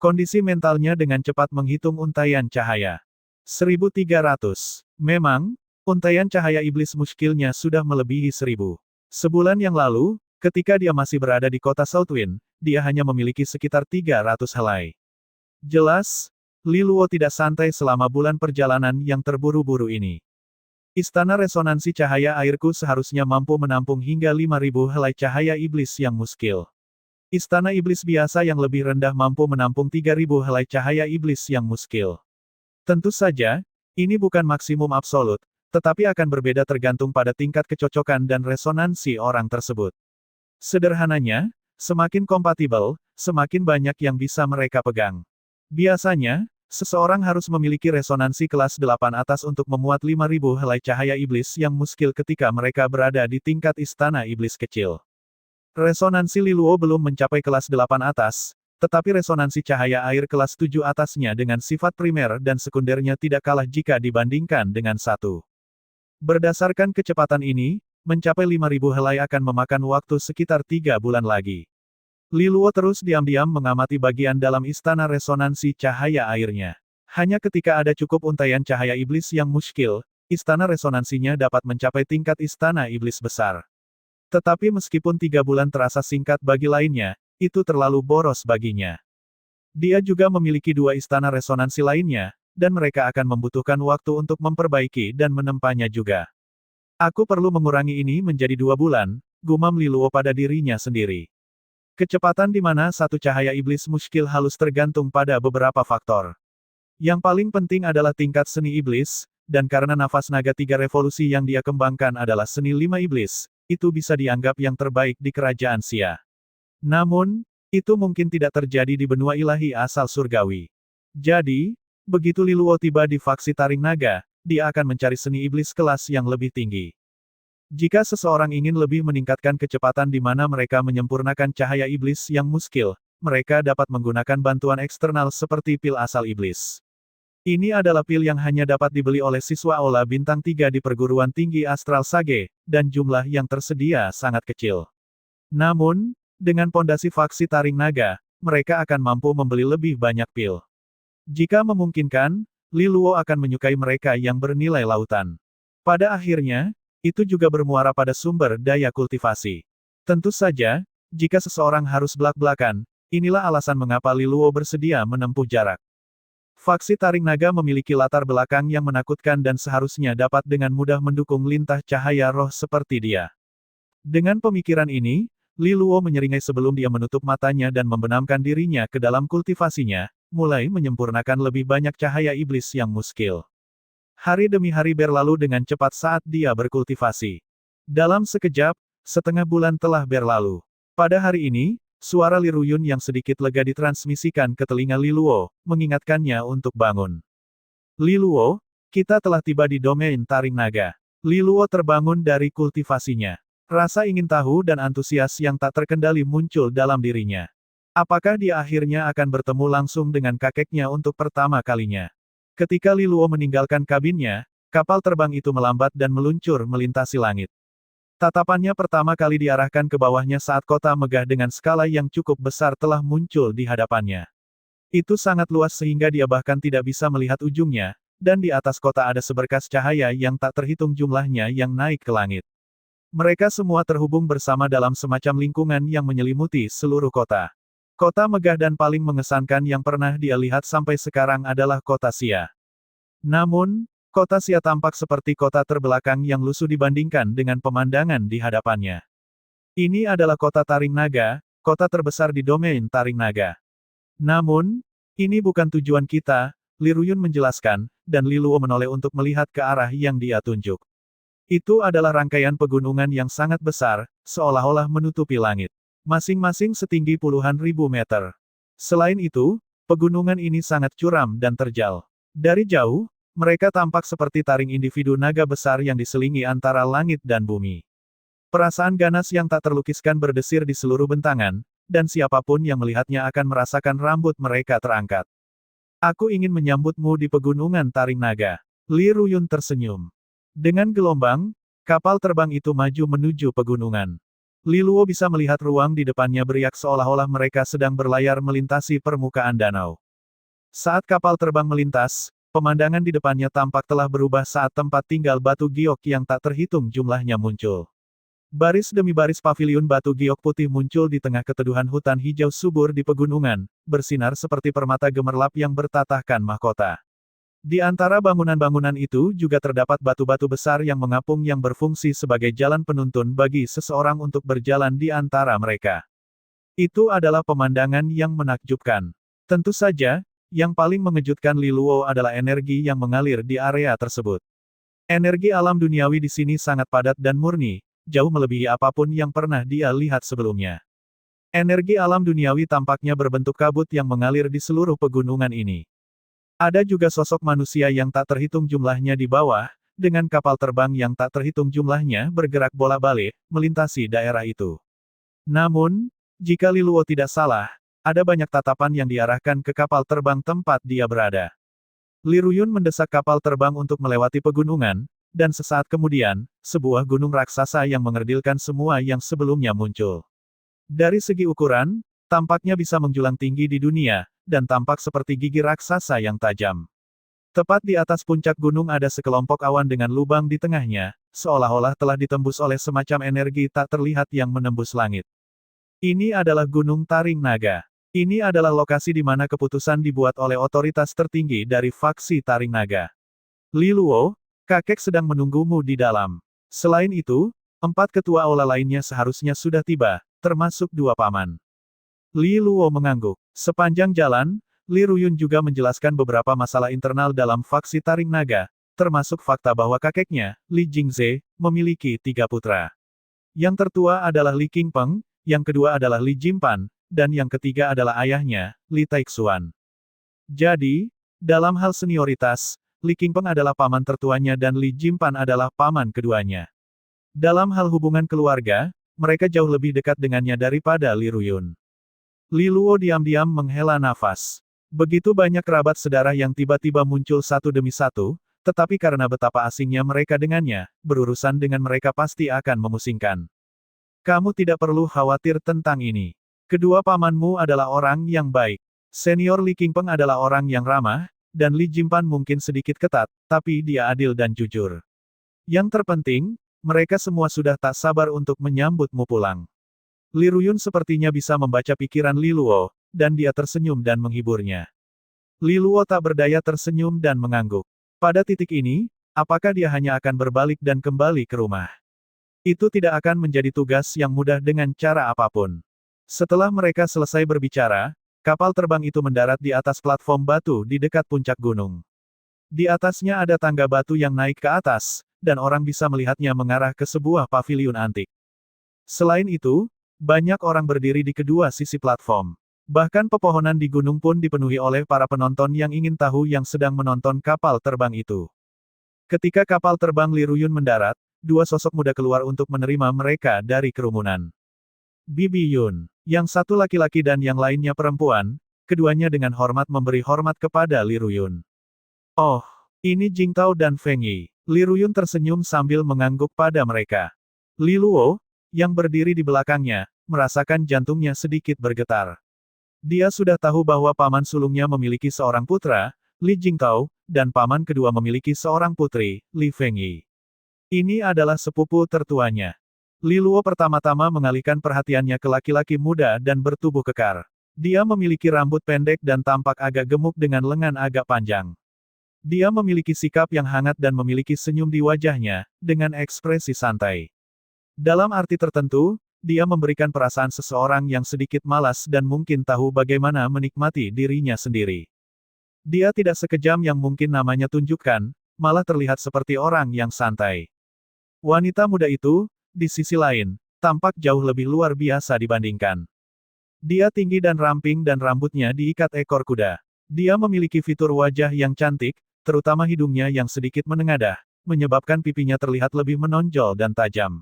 Kondisi mentalnya dengan cepat menghitung untaian cahaya. 1300. Memang, untaian cahaya iblis muskilnya sudah melebihi 1000. Sebulan yang lalu, ketika dia masih berada di kota Southwind, dia hanya memiliki sekitar 300 helai. Jelas, Li Luo tidak santai selama bulan perjalanan yang terburu-buru ini. Istana resonansi cahaya airku seharusnya mampu menampung hingga 5000 helai cahaya iblis yang muskil. Istana iblis biasa yang lebih rendah mampu menampung 3000 helai cahaya iblis yang muskil. Tentu saja, ini bukan maksimum absolut, tetapi akan berbeda tergantung pada tingkat kecocokan dan resonansi orang tersebut. Sederhananya, semakin kompatibel, semakin banyak yang bisa mereka pegang. Biasanya, seseorang harus memiliki resonansi kelas 8 atas untuk memuat 5000 helai cahaya iblis yang muskil ketika mereka berada di tingkat istana iblis kecil. Resonansi Li Luo belum mencapai kelas 8 atas, tetapi resonansi cahaya air kelas 7 atasnya dengan sifat primer dan sekundernya tidak kalah jika dibandingkan dengan 1. Berdasarkan kecepatan ini, mencapai 5000 helai akan memakan waktu sekitar 3 bulan lagi. Li Luo terus diam-diam mengamati bagian dalam istana resonansi cahaya airnya. Hanya ketika ada cukup untaian cahaya iblis yang muskil, istana resonansinya dapat mencapai tingkat istana iblis besar. Tetapi meskipun 3 bulan terasa singkat bagi lainnya, itu terlalu boros baginya. Dia juga memiliki 2 istana resonansi lainnya, dan mereka akan membutuhkan waktu untuk memperbaiki dan menempanya juga. Aku perlu mengurangi ini menjadi 2 bulan, gumam Li Luo pada dirinya sendiri. Kecepatan di mana satu cahaya iblis muskil halus tergantung pada beberapa faktor. Yang paling penting adalah tingkat seni iblis, dan karena nafas naga 3 revolusi yang dia kembangkan adalah seni 5 iblis, itu bisa dianggap yang terbaik di kerajaan Xia. Namun, itu mungkin tidak terjadi di benua ilahi asal surgawi. Jadi, begitu Li Luo tiba di faksi Taring Naga, dia akan mencari seni iblis kelas yang lebih tinggi. Jika seseorang ingin lebih meningkatkan kecepatan di mana mereka menyempurnakan cahaya iblis yang muskil, mereka dapat menggunakan bantuan eksternal seperti pil asal iblis. Ini adalah pil yang hanya dapat dibeli oleh siswa Aula Bintang 3 di perguruan tinggi Astral Sage, dan jumlah yang tersedia sangat kecil. Namun, dengan pondasi faksi Taring Naga, mereka akan mampu membeli lebih banyak pil. Jika memungkinkan, Li Luo akan menyukai mereka yang bernilai lautan. Pada akhirnya, itu juga bermuara pada sumber daya kultivasi. Tentu saja, jika seseorang harus belak-belakan, inilah alasan mengapa Li Luo bersedia menempuh jarak. Faksi Taring Naga memiliki latar belakang yang menakutkan dan seharusnya dapat dengan mudah mendukung lintah cahaya roh seperti dia. Dengan pemikiran ini, Li Luo menyeringai sebelum dia menutup matanya dan membenamkan dirinya ke dalam kultivasinya, mulai menyempurnakan lebih banyak cahaya iblis yang muskil. Hari demi hari berlalu dengan cepat saat dia berkultivasi. Dalam sekejap, setengah bulan telah berlalu. Pada hari ini, suara Li Ruyun yang sedikit lega ditransmisikan ke telinga Li Luo, mengingatkannya untuk bangun. Li Luo, kita telah tiba di domain Taring Naga. Li Luo terbangun dari kultivasinya. Rasa ingin tahu dan antusias yang tak terkendali muncul dalam dirinya. Apakah dia akhirnya akan bertemu langsung dengan kakeknya untuk pertama kalinya? Ketika Li Luo meninggalkan kabinnya, kapal terbang itu melambat dan meluncur melintasi langit. Tatapannya pertama kali diarahkan ke bawahnya saat kota megah dengan skala yang cukup besar telah muncul di hadapannya. Itu sangat luas sehingga dia bahkan tidak bisa melihat ujungnya, dan di atas kota ada seberkas cahaya yang tak terhitung jumlahnya yang naik ke langit. Mereka semua terhubung bersama dalam semacam lingkungan yang menyelimuti seluruh kota. Kota megah dan paling mengesankan yang pernah dia lihat sampai sekarang adalah kota Xia. Namun, kota Xia tampak seperti kota terbelakang yang lusuh dibandingkan dengan pemandangan di hadapannya. Ini adalah kota Taring Naga, kota terbesar di domain Taring Naga. Namun, ini bukan tujuan kita, Li Ruyun menjelaskan, dan Li Luo menoleh untuk melihat ke arah yang dia tunjuk. Itu adalah rangkaian pegunungan yang sangat besar, seolah-olah menutupi langit. Masing-masing setinggi puluhan ribu meter. Selain itu, pegunungan ini sangat curam dan terjal. Dari jauh, mereka tampak seperti taring individu naga besar yang diselingi antara langit dan bumi. Perasaan ganas yang tak terlukiskan berdesir di seluruh bentangan, dan siapapun yang melihatnya akan merasakan rambut mereka terangkat. Aku ingin menyambutmu di pegunungan Taring Naga. Li Ruyun tersenyum. Dengan gelombang, kapal terbang itu maju menuju pegunungan. Li Luo bisa melihat ruang di depannya beriak seolah-olah mereka sedang berlayar melintasi permukaan danau. Saat kapal terbang melintas, pemandangan di depannya tampak telah berubah saat tempat tinggal batu giok yang tak terhitung jumlahnya muncul. Baris demi baris paviliun batu giok putih muncul di tengah keteduhan hutan hijau subur di pegunungan, bersinar seperti permata gemerlap yang bertatahkan mahkota. Di antara bangunan-bangunan itu juga terdapat batu-batu besar yang mengapung yang berfungsi sebagai jalan penuntun bagi seseorang untuk berjalan di antara mereka. Itu adalah pemandangan yang menakjubkan. Tentu saja, yang paling mengejutkan Li Luo adalah energi yang mengalir di area tersebut. Energi alam duniawi di sini sangat padat dan murni, jauh melebihi apapun yang pernah dia lihat sebelumnya. Energi alam duniawi tampaknya berbentuk kabut yang mengalir di seluruh pegunungan ini. Ada juga sosok manusia yang tak terhitung jumlahnya di bawah, dengan kapal terbang yang tak terhitung jumlahnya bergerak bolak-balik, melintasi daerah itu. Namun, jika Li Luo tidak salah, ada banyak tatapan yang diarahkan ke kapal terbang tempat dia berada. Li Ruyun mendesak kapal terbang untuk melewati pegunungan, dan sesaat kemudian, sebuah gunung raksasa yang mengerdilkan semua yang sebelumnya muncul. Dari segi ukuran, tampaknya bisa menjulang tinggi di dunia, dan tampak seperti gigi raksasa yang tajam. Tepat di atas puncak gunung ada sekelompok awan dengan lubang di tengahnya, seolah-olah telah ditembus oleh semacam energi tak terlihat yang menembus langit. Ini adalah Gunung Taring Naga. Ini adalah lokasi di mana keputusan dibuat oleh otoritas tertinggi dari faksi Taring Naga. Li Luo, kakek sedang menunggumu di dalam. Selain itu, 4 ketua aula lainnya seharusnya sudah tiba, termasuk 2 paman. Li Luo mengangguk. Sepanjang jalan, Li Ruyun juga menjelaskan beberapa masalah internal dalam faksi Taring Naga, termasuk fakta bahwa kakeknya, Li Jingze, memiliki 3 putra. Yang tertua adalah Li Qingpeng, yang kedua adalah Li Jimpan, dan yang ketiga adalah ayahnya, Li Taixuan. Jadi, dalam hal senioritas, Li Qingpeng adalah paman tertuanya dan Li Jimpan adalah paman keduanya. Dalam hal hubungan keluarga, mereka jauh lebih dekat dengannya daripada Li Ruyun. Li Luo diam-diam menghela nafas. Begitu banyak kerabat sedarah yang tiba-tiba muncul satu demi satu, tetapi karena betapa asingnya mereka dengannya, berurusan dengan mereka pasti akan memusingkan. Kamu tidak perlu khawatir tentang ini. Kedua pamanmu adalah orang yang baik. Senior Li Qingpeng adalah orang yang ramah, dan Li Jimpan mungkin sedikit ketat, tapi dia adil dan jujur. Yang terpenting, mereka semua sudah tak sabar untuk menyambutmu pulang. Li Ruyun sepertinya bisa membaca pikiran Li Luo, dan dia tersenyum dan menghiburnya. Li Luo tak berdaya tersenyum dan mengangguk. Pada titik ini, apakah dia hanya akan berbalik dan kembali ke rumah? Itu tidak akan menjadi tugas yang mudah dengan cara apapun. Setelah mereka selesai berbicara, kapal terbang itu mendarat di atas platform batu di dekat puncak gunung. Di atasnya ada tangga batu yang naik ke atas, dan orang bisa melihatnya mengarah ke sebuah paviliun antik. Selain itu, banyak orang berdiri di kedua sisi platform. Bahkan pepohonan di gunung pun dipenuhi oleh para penonton yang ingin tahu yang sedang menonton kapal terbang itu. Ketika kapal terbang Li Ruyun mendarat, 2 sosok muda keluar untuk menerima mereka dari kerumunan. Bibi Yun, yang satu laki-laki dan yang lainnya perempuan, keduanya dengan hormat memberi hormat kepada Li Ruyun. Oh, ini Jingtao dan Feng Yi. Li Ruyun tersenyum sambil mengangguk pada mereka. Li Luo, yang berdiri di belakangnya, merasakan jantungnya sedikit bergetar. Dia sudah tahu bahwa paman sulungnya memiliki seorang putra, Li Jingtao, dan paman kedua memiliki seorang putri, Li Fengyi. Ini adalah sepupu tertuanya. Li Luo pertama-tama mengalihkan perhatiannya ke laki-laki muda dan bertubuh kekar. Dia memiliki rambut pendek dan tampak agak gemuk dengan lengan agak panjang. Dia memiliki sikap yang hangat dan memiliki senyum di wajahnya, dengan ekspresi santai. Dalam arti tertentu, dia memberikan perasaan seseorang yang sedikit malas dan mungkin tahu bagaimana menikmati dirinya sendiri. Dia tidak sekejam yang mungkin namanya tunjukkan, malah terlihat seperti orang yang santai. Wanita muda itu, di sisi lain, tampak jauh lebih luar biasa dibandingkan. Dia tinggi dan ramping dan rambutnya diikat ekor kuda. Dia memiliki fitur wajah yang cantik, terutama hidungnya yang sedikit menengadah, menyebabkan pipinya terlihat lebih menonjol dan tajam.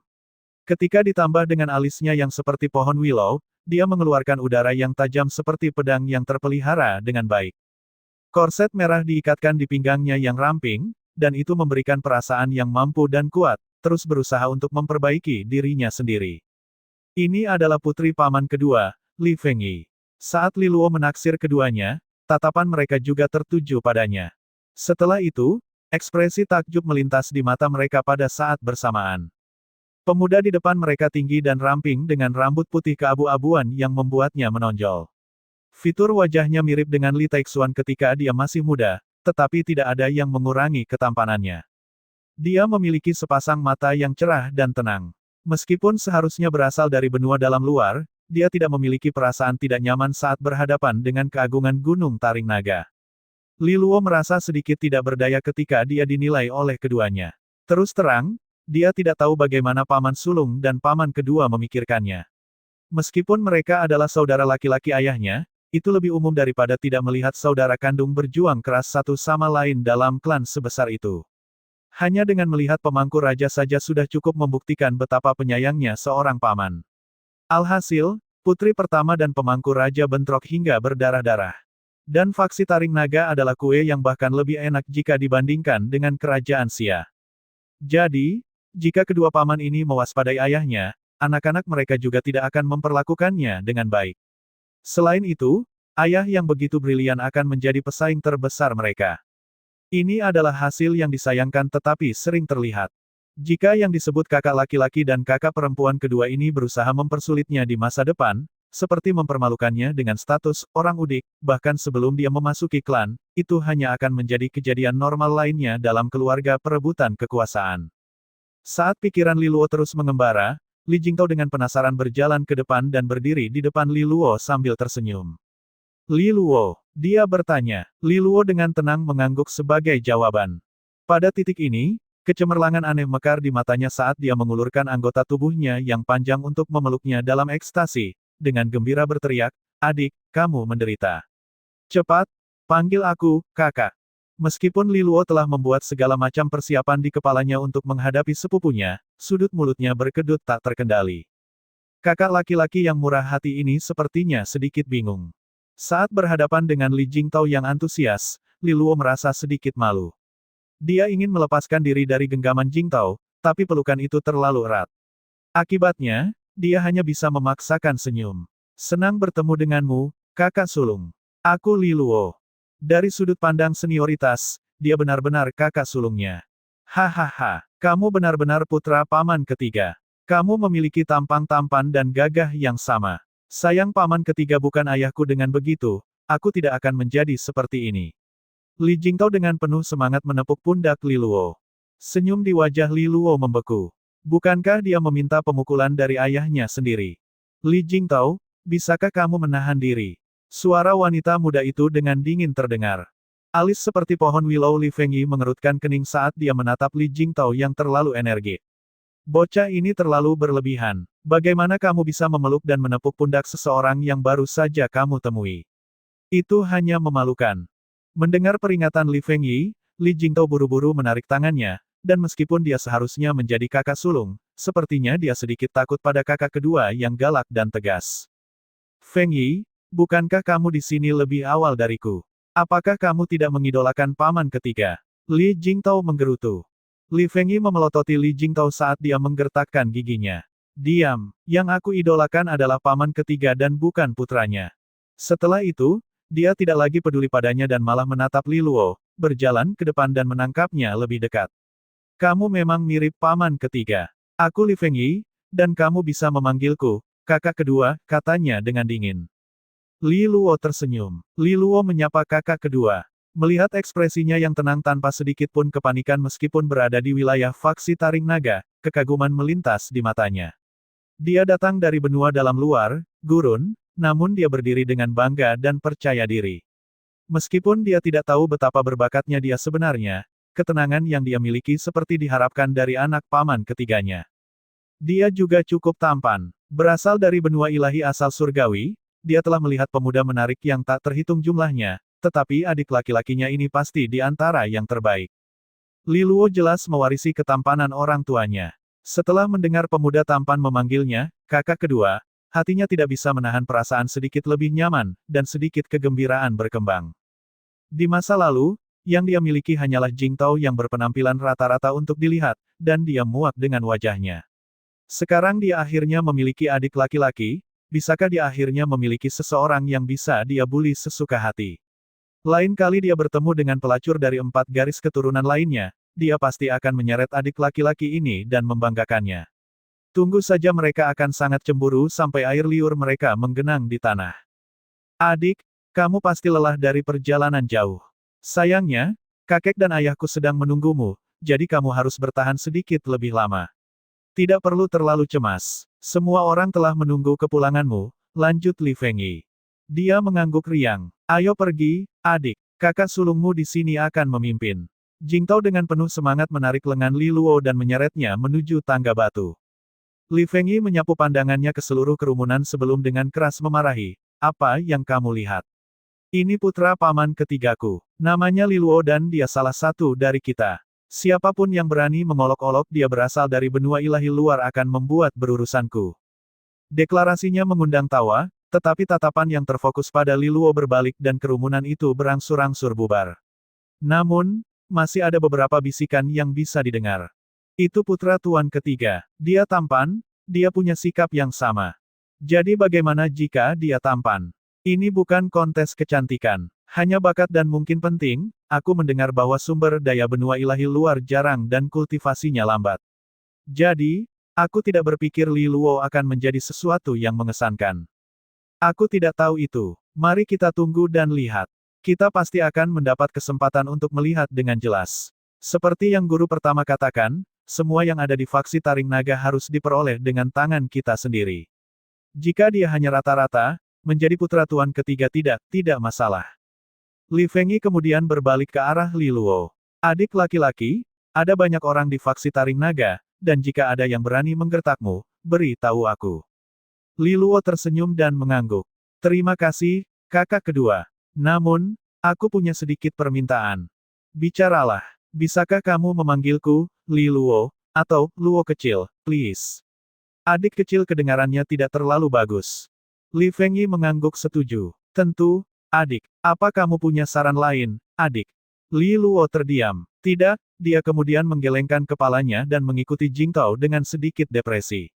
Ketika ditambah dengan alisnya yang seperti pohon willow, dia mengeluarkan udara yang tajam seperti pedang yang terpelihara dengan baik. Korset merah diikatkan di pinggangnya yang ramping, dan itu memberikan perasaan yang mampu dan kuat, terus berusaha untuk memperbaiki dirinya sendiri. Ini adalah putri paman kedua, Li Fengyi. Saat Li Luo menaksir keduanya, tatapan mereka juga tertuju padanya. Setelah itu, ekspresi takjub melintas di mata mereka pada saat bersamaan. Pemuda di depan mereka tinggi dan ramping dengan rambut putih keabu-abuan yang membuatnya menonjol. Fitur wajahnya mirip dengan Li Taixuan ketika dia masih muda, tetapi tidak ada yang mengurangi ketampanannya. Dia memiliki sepasang mata yang cerah dan tenang. Meskipun seharusnya berasal dari benua dalam luar, dia tidak memiliki perasaan tidak nyaman saat berhadapan dengan keagungan Gunung Taring Naga. Li Luo merasa sedikit tidak berdaya ketika dia dinilai oleh keduanya. Terus terang, dia tidak tahu bagaimana paman sulung dan paman kedua memikirkannya. Meskipun mereka adalah saudara laki-laki ayahnya, itu lebih umum daripada tidak melihat saudara kandung berjuang keras satu sama lain dalam klan sebesar itu. Hanya dengan melihat pemangku raja saja sudah cukup membuktikan betapa penyayangnya seorang paman. Alhasil, putri pertama dan pemangku raja bentrok hingga berdarah-darah. Dan faksi Taring Naga adalah kue yang bahkan lebih enak jika dibandingkan dengan kerajaan Xia. Jadi, jika kedua paman ini mewaspadai ayahnya, anak-anak mereka juga tidak akan memperlakukannya dengan baik. Selain itu, ayah yang begitu brilian akan menjadi pesaing terbesar mereka. Ini adalah hasil yang disayangkan tetapi sering terlihat. Jika yang disebut kakak laki-laki dan kakak perempuan kedua ini berusaha mempersulitnya di masa depan, seperti mempermalukannya dengan status orang udik, bahkan sebelum dia memasuki klan, itu hanya akan menjadi kejadian normal lainnya dalam keluarga perebutan kekuasaan. Saat pikiran Li Luo terus mengembara, Li Jingtao dengan penasaran berjalan ke depan dan berdiri di depan Li Luo sambil tersenyum. Li Luo, dia bertanya. Li Luo dengan tenang mengangguk sebagai jawaban. Pada titik ini, kecemerlangan aneh mekar di matanya saat dia mengulurkan anggota tubuhnya yang panjang untuk memeluknya dalam ekstasi, dengan gembira berteriak, "Adik, kamu menderita. Cepat, panggil aku, kakak." Meskipun Li Luo telah membuat segala macam persiapan di kepalanya untuk menghadapi sepupunya, sudut mulutnya berkedut tak terkendali. Kakak laki-laki yang murah hati ini sepertinya sedikit bingung. Saat berhadapan dengan Li Jingtao yang antusias, Li Luo merasa sedikit malu. Dia ingin melepaskan diri dari genggaman Jingtao, tapi pelukan itu terlalu erat. Akibatnya, dia hanya bisa memaksakan senyum. "Senang bertemu denganmu, kakak sulung. Aku Li Luo." Dari sudut pandang senioritas, dia benar-benar kakak sulungnya. "Hahaha, kamu benar-benar putra paman ketiga. Kamu memiliki tampang tampan dan gagah yang sama. Sayang paman ketiga bukan ayahku dengan begitu, aku tidak akan menjadi seperti ini." Li Jingtao dengan penuh semangat menepuk pundak Li Luo. Senyum di wajah Li Luo membeku. Bukankah dia meminta pemukulan dari ayahnya sendiri? "Li Jingtao, bisakah kamu menahan diri?" Suara wanita muda itu dengan dingin terdengar. Alis seperti pohon willow Li Fengyi mengerutkan kening saat dia menatap Li Jingtao yang terlalu energik. "Bocah ini terlalu berlebihan. Bagaimana kamu bisa memeluk dan menepuk pundak seseorang yang baru saja kamu temui? Itu hanya memalukan." Mendengar peringatan Li Fengyi, Li Jingtao buru-buru menarik tangannya, dan meskipun dia seharusnya menjadi kakak sulung, sepertinya dia sedikit takut pada kakak kedua yang galak dan tegas. "Fengyi, bukankah kamu di sini lebih awal dariku? Apakah kamu tidak mengidolakan paman ketiga?" Li Jingtao menggerutu. Li Fengyi memelototi Li Jingtao saat dia menggertakkan giginya. "Diam, yang aku idolakan adalah paman ketiga dan bukan putranya." Setelah itu, dia tidak lagi peduli padanya dan malah menatap Li Luo, berjalan ke depan dan menangkapnya lebih dekat. Kamu memang mirip paman ketiga. Aku Li Fengyi, dan kamu bisa memanggilku kakak kedua, katanya dengan dingin. Li Luo tersenyum. Li Luo menyapa kakak kedua. Melihat ekspresinya yang tenang tanpa sedikit pun kepanikan meskipun berada di wilayah faksi Taring Naga, kekaguman melintas di matanya. Dia datang dari benua dalam luar, gurun, namun dia berdiri dengan bangga dan percaya diri. Meskipun dia tidak tahu betapa berbakatnya dia sebenarnya, ketenangan yang dia miliki seperti diharapkan dari anak paman ketiganya. Dia juga cukup tampan. Berasal dari benua ilahi asal surgawi, dia telah melihat pemuda menarik yang tak terhitung jumlahnya, tetapi adik laki-lakinya ini pasti di antara yang terbaik. Li Luo jelas mewarisi ketampanan orang tuanya. Setelah mendengar pemuda tampan memanggilnya, kakak kedua, hatinya tidak bisa menahan perasaan sedikit lebih nyaman, dan sedikit kegembiraan berkembang. Di masa lalu, yang dia miliki hanyalah Jingtao yang berpenampilan rata-rata untuk dilihat, dan dia muak dengan wajahnya. Sekarang dia akhirnya memiliki adik laki-laki, bisakah dia akhirnya memiliki seseorang yang bisa dia bully sesuka hati? Lain kali dia bertemu dengan pelacur dari 4 garis keturunan lainnya, dia pasti akan menyeret adik laki-laki ini dan membanggakannya. Tunggu saja mereka akan sangat cemburu sampai air liur mereka menggenang di tanah. Adik, kamu pasti lelah dari perjalanan jauh. Sayangnya, kakek dan ayahku sedang menunggumu, jadi kamu harus bertahan sedikit lebih lama. Tidak perlu terlalu cemas. Semua orang telah menunggu kepulanganmu, lanjut Li Fengyi. Dia mengangguk riang. Ayo pergi, adik. Kakak sulungmu di sini akan memimpin. Jingtao dengan penuh semangat menarik lengan Li Luo dan menyeretnya menuju tangga batu. Li Fengyi menyapu pandangannya ke seluruh kerumunan sebelum dengan keras memarahi. Apa yang kamu lihat? Ini putra paman ketigaku. Namanya Li Luo dan dia salah satu dari kita. Siapapun yang berani mengolok-olok dia berasal dari benua ilahi luar akan membuat berurusanku. Deklarasinya mengundang tawa, tetapi tatapan yang terfokus pada Li Luo berbalik dan kerumunan itu berangsur-angsur bubar. Namun, masih ada beberapa bisikan yang bisa didengar. Itu putra tuan ketiga. Dia tampan, dia punya sikap yang sama. Jadi bagaimana jika dia tampan? Ini bukan kontes kecantikan. Hanya bakat dan mungkin penting, aku mendengar bahwa sumber daya benua ilahi luar jarang dan kultivasinya lambat. Jadi, aku tidak berpikir Li Luo akan menjadi sesuatu yang mengesankan. Aku tidak tahu itu. Mari kita tunggu dan lihat. Kita pasti akan mendapat kesempatan untuk melihat dengan jelas. Seperti yang guru pertama katakan, semua yang ada di faksi Taring Naga harus diperoleh dengan tangan kita sendiri. Jika dia hanya rata-rata, menjadi putra tuan ketiga tidak masalah. Li Fengyi kemudian berbalik ke arah Li Luo. Adik laki-laki, ada banyak orang di faksi Taring Naga, dan jika ada yang berani menggertakmu, beri tahu aku. Li Luo tersenyum dan mengangguk. Terima kasih, kakak kedua. Namun, aku punya sedikit permintaan. Bicaralah. Bisakah kamu memanggilku, Li Luo, atau Luo kecil, please? Adik kecil kedengarannya tidak terlalu bagus. Li Fengyi mengangguk setuju. Tentu, adik. Apa kamu punya saran lain, adik? Li Luo terdiam. Tidak, dia kemudian menggelengkan kepalanya dan mengikuti Jingtao dengan sedikit depresi.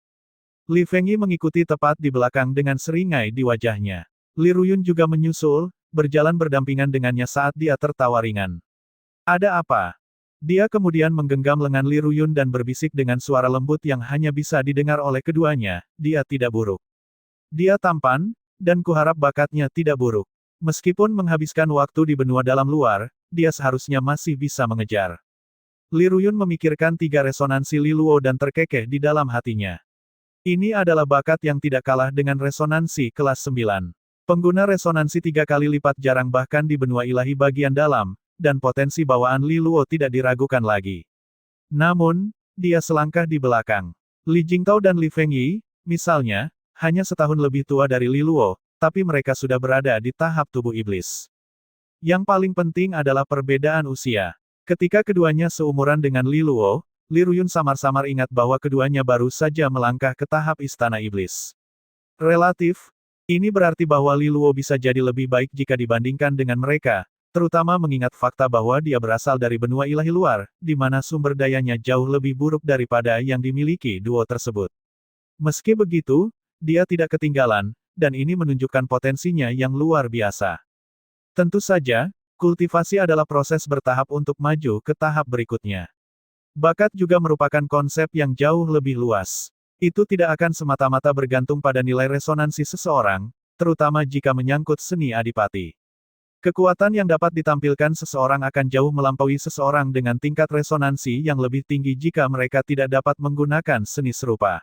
Li Fengyi mengikuti tepat di belakang dengan seringai di wajahnya. Li Ruyun juga menyusul, berjalan berdampingan dengannya saat dia tertawa ringan. Ada apa? Dia kemudian menggenggam lengan Li Ruyun dan berbisik dengan suara lembut yang hanya bisa didengar oleh keduanya, dia tidak buruk. Dia tampan, dan kuharap bakatnya tidak buruk. Meskipun menghabiskan waktu di benua dalam luar, dia seharusnya masih bisa mengejar. Li Ruyun memikirkan 3 resonansi Li Luo dan terkekeh di dalam hatinya. Ini adalah bakat yang tidak kalah dengan resonansi kelas 9. Pengguna resonansi 3 kali lipat jarang bahkan di benua ilahi bagian dalam, dan potensi bawaan Li Luo tidak diragukan lagi. Namun, dia selangkah di belakang. Li Jingtao dan Li Fengyi, misalnya, hanya setahun lebih tua dari Li Luo, tapi mereka sudah berada di tahap tubuh iblis. Yang paling penting adalah perbedaan usia. Ketika keduanya seumuran dengan Li Luo, Li Ruyun samar-samar ingat bahwa keduanya baru saja melangkah ke tahap istana iblis. Relatif, ini berarti bahwa Li Luo bisa jadi lebih baik jika dibandingkan dengan mereka, terutama mengingat fakta bahwa dia berasal dari benua ilahi luar, di mana sumber dayanya jauh lebih buruk daripada yang dimiliki duo tersebut. Meski begitu, dia tidak ketinggalan, dan ini menunjukkan potensinya yang luar biasa. Tentu saja, Kultivasi adalah proses bertahap untuk maju ke tahap berikutnya. Bakat juga merupakan konsep yang jauh lebih luas. Itu tidak akan semata-mata bergantung pada nilai resonansi seseorang, terutama jika menyangkut seni adipati. Kekuatan yang dapat ditampilkan seseorang akan jauh melampaui seseorang dengan tingkat resonansi yang lebih tinggi jika mereka tidak dapat menggunakan seni serupa.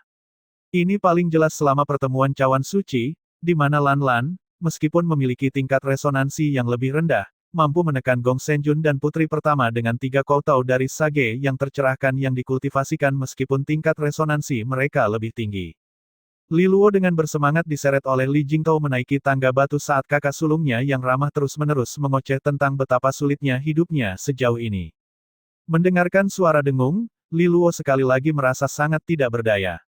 Ini paling jelas selama pertemuan cawan suci, di mana Lan Lan, meskipun memiliki tingkat resonansi yang lebih rendah, mampu menekan Gong Senjun dan putri pertama dengan 3 koutao dari Sage yang tercerahkan yang dikultivasikan meskipun tingkat resonansi mereka lebih tinggi. Li Luo dengan bersemangat diseret oleh Li Jingtao menaiki tangga batu saat kakak sulungnya yang ramah terus-menerus mengoceh tentang betapa sulitnya hidupnya sejauh ini. Mendengarkan suara dengung, Li Luo sekali lagi merasa sangat tidak berdaya.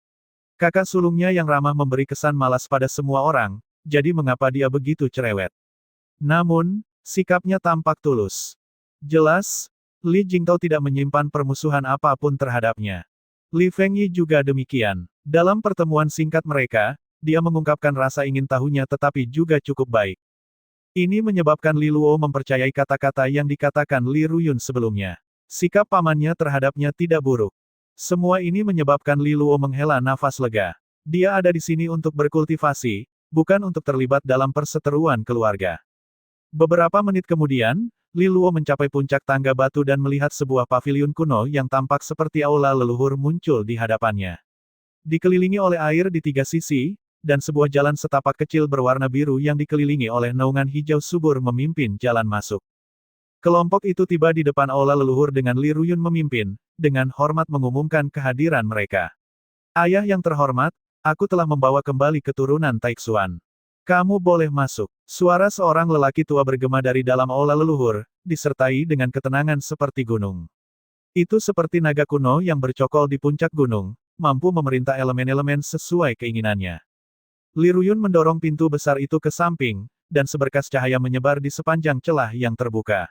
Kakak sulungnya yang ramah memberi kesan malas pada semua orang, jadi mengapa dia begitu cerewet? Namun, sikapnya tampak tulus. Jelas, Li Jingtao tidak menyimpan permusuhan apapun terhadapnya. Li Fengyi juga demikian. Dalam pertemuan singkat mereka, dia mengungkapkan rasa ingin tahunya tetapi juga cukup baik. Ini menyebabkan Li Luo mempercayai kata-kata yang dikatakan Li Ruyun sebelumnya. Sikap pamannya terhadapnya tidak buruk. Semua ini menyebabkan Li Luo menghela nafas lega. Dia ada di sini untuk berkultivasi, bukan untuk terlibat dalam perseteruan keluarga. Beberapa menit kemudian, Li Luo mencapai puncak tangga batu dan melihat sebuah paviliun kuno yang tampak seperti aula leluhur muncul di hadapannya. Dikelilingi oleh air di 3 sisi, dan sebuah jalan setapak kecil berwarna biru yang dikelilingi oleh naungan hijau subur memimpin jalan masuk. Kelompok itu tiba di depan aula leluhur dengan Li Ruyun memimpin, dengan hormat mengumumkan kehadiran mereka. Ayah yang terhormat, aku telah membawa kembali keturunan Taixuan. Kamu boleh masuk. Suara seorang lelaki tua bergema dari dalam aula leluhur, disertai dengan ketenangan seperti gunung. Itu seperti naga kuno yang bercokol di puncak gunung, mampu memerintah elemen-elemen sesuai keinginannya. Li Ruyun mendorong pintu besar itu ke samping, dan seberkas cahaya menyebar di sepanjang celah yang terbuka.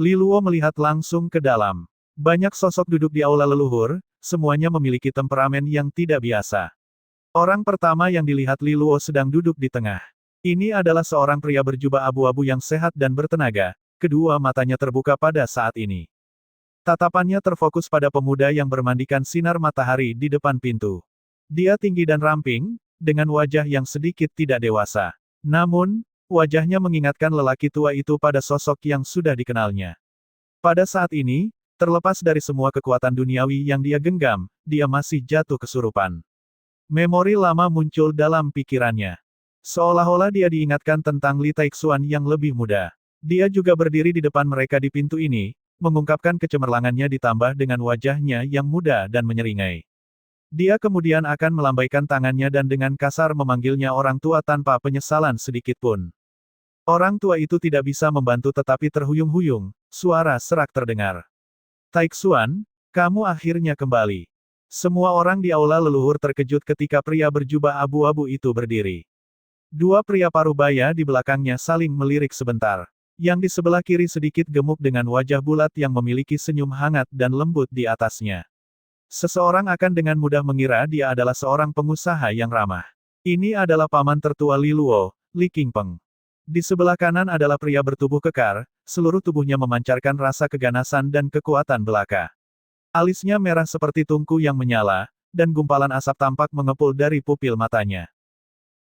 Li Luo melihat langsung ke dalam. Banyak sosok duduk di aula leluhur, semuanya memiliki temperamen yang tidak biasa. Orang pertama yang dilihat Li Luo sedang duduk di tengah. Ini adalah seorang pria berjubah abu-abu yang sehat dan bertenaga, kedua matanya terbuka pada saat ini. Tatapannya terfokus pada pemuda yang bermandikan sinar matahari di depan pintu. Dia tinggi dan ramping, dengan wajah yang sedikit tidak dewasa. Namun, wajahnya mengingatkan lelaki tua itu pada sosok yang sudah dikenalnya. Pada saat ini, terlepas dari semua kekuatan duniawi yang dia genggam, dia masih jatuh kesurupan. Memori lama muncul dalam pikirannya. Seolah-olah dia diingatkan tentang Li Taixuan yang lebih muda. Dia juga berdiri di depan mereka di pintu ini, mengungkapkan kecemerlangannya ditambah dengan wajahnya yang muda dan menyeringai. Dia kemudian akan melambaikan tangannya dan dengan kasar memanggilnya orang tua tanpa penyesalan sedikit pun. Orang tua itu tidak bisa membantu tetapi terhuyung-huyung, suara serak terdengar. Taixuan, kamu akhirnya kembali. Semua orang di aula leluhur terkejut ketika pria berjubah abu-abu itu berdiri. Dua pria parubaya di belakangnya saling melirik sebentar. Yang di sebelah kiri sedikit gemuk dengan wajah bulat yang memiliki senyum hangat dan lembut di atasnya. Seseorang akan dengan mudah mengira dia adalah seorang pengusaha yang ramah. Ini adalah paman tertua Li Luo, Li Qingpeng. Di sebelah kanan adalah pria bertubuh kekar, seluruh tubuhnya memancarkan rasa keganasan dan kekuatan belaka. Alisnya merah seperti tungku yang menyala, dan gumpalan asap tampak mengepul dari pupil matanya.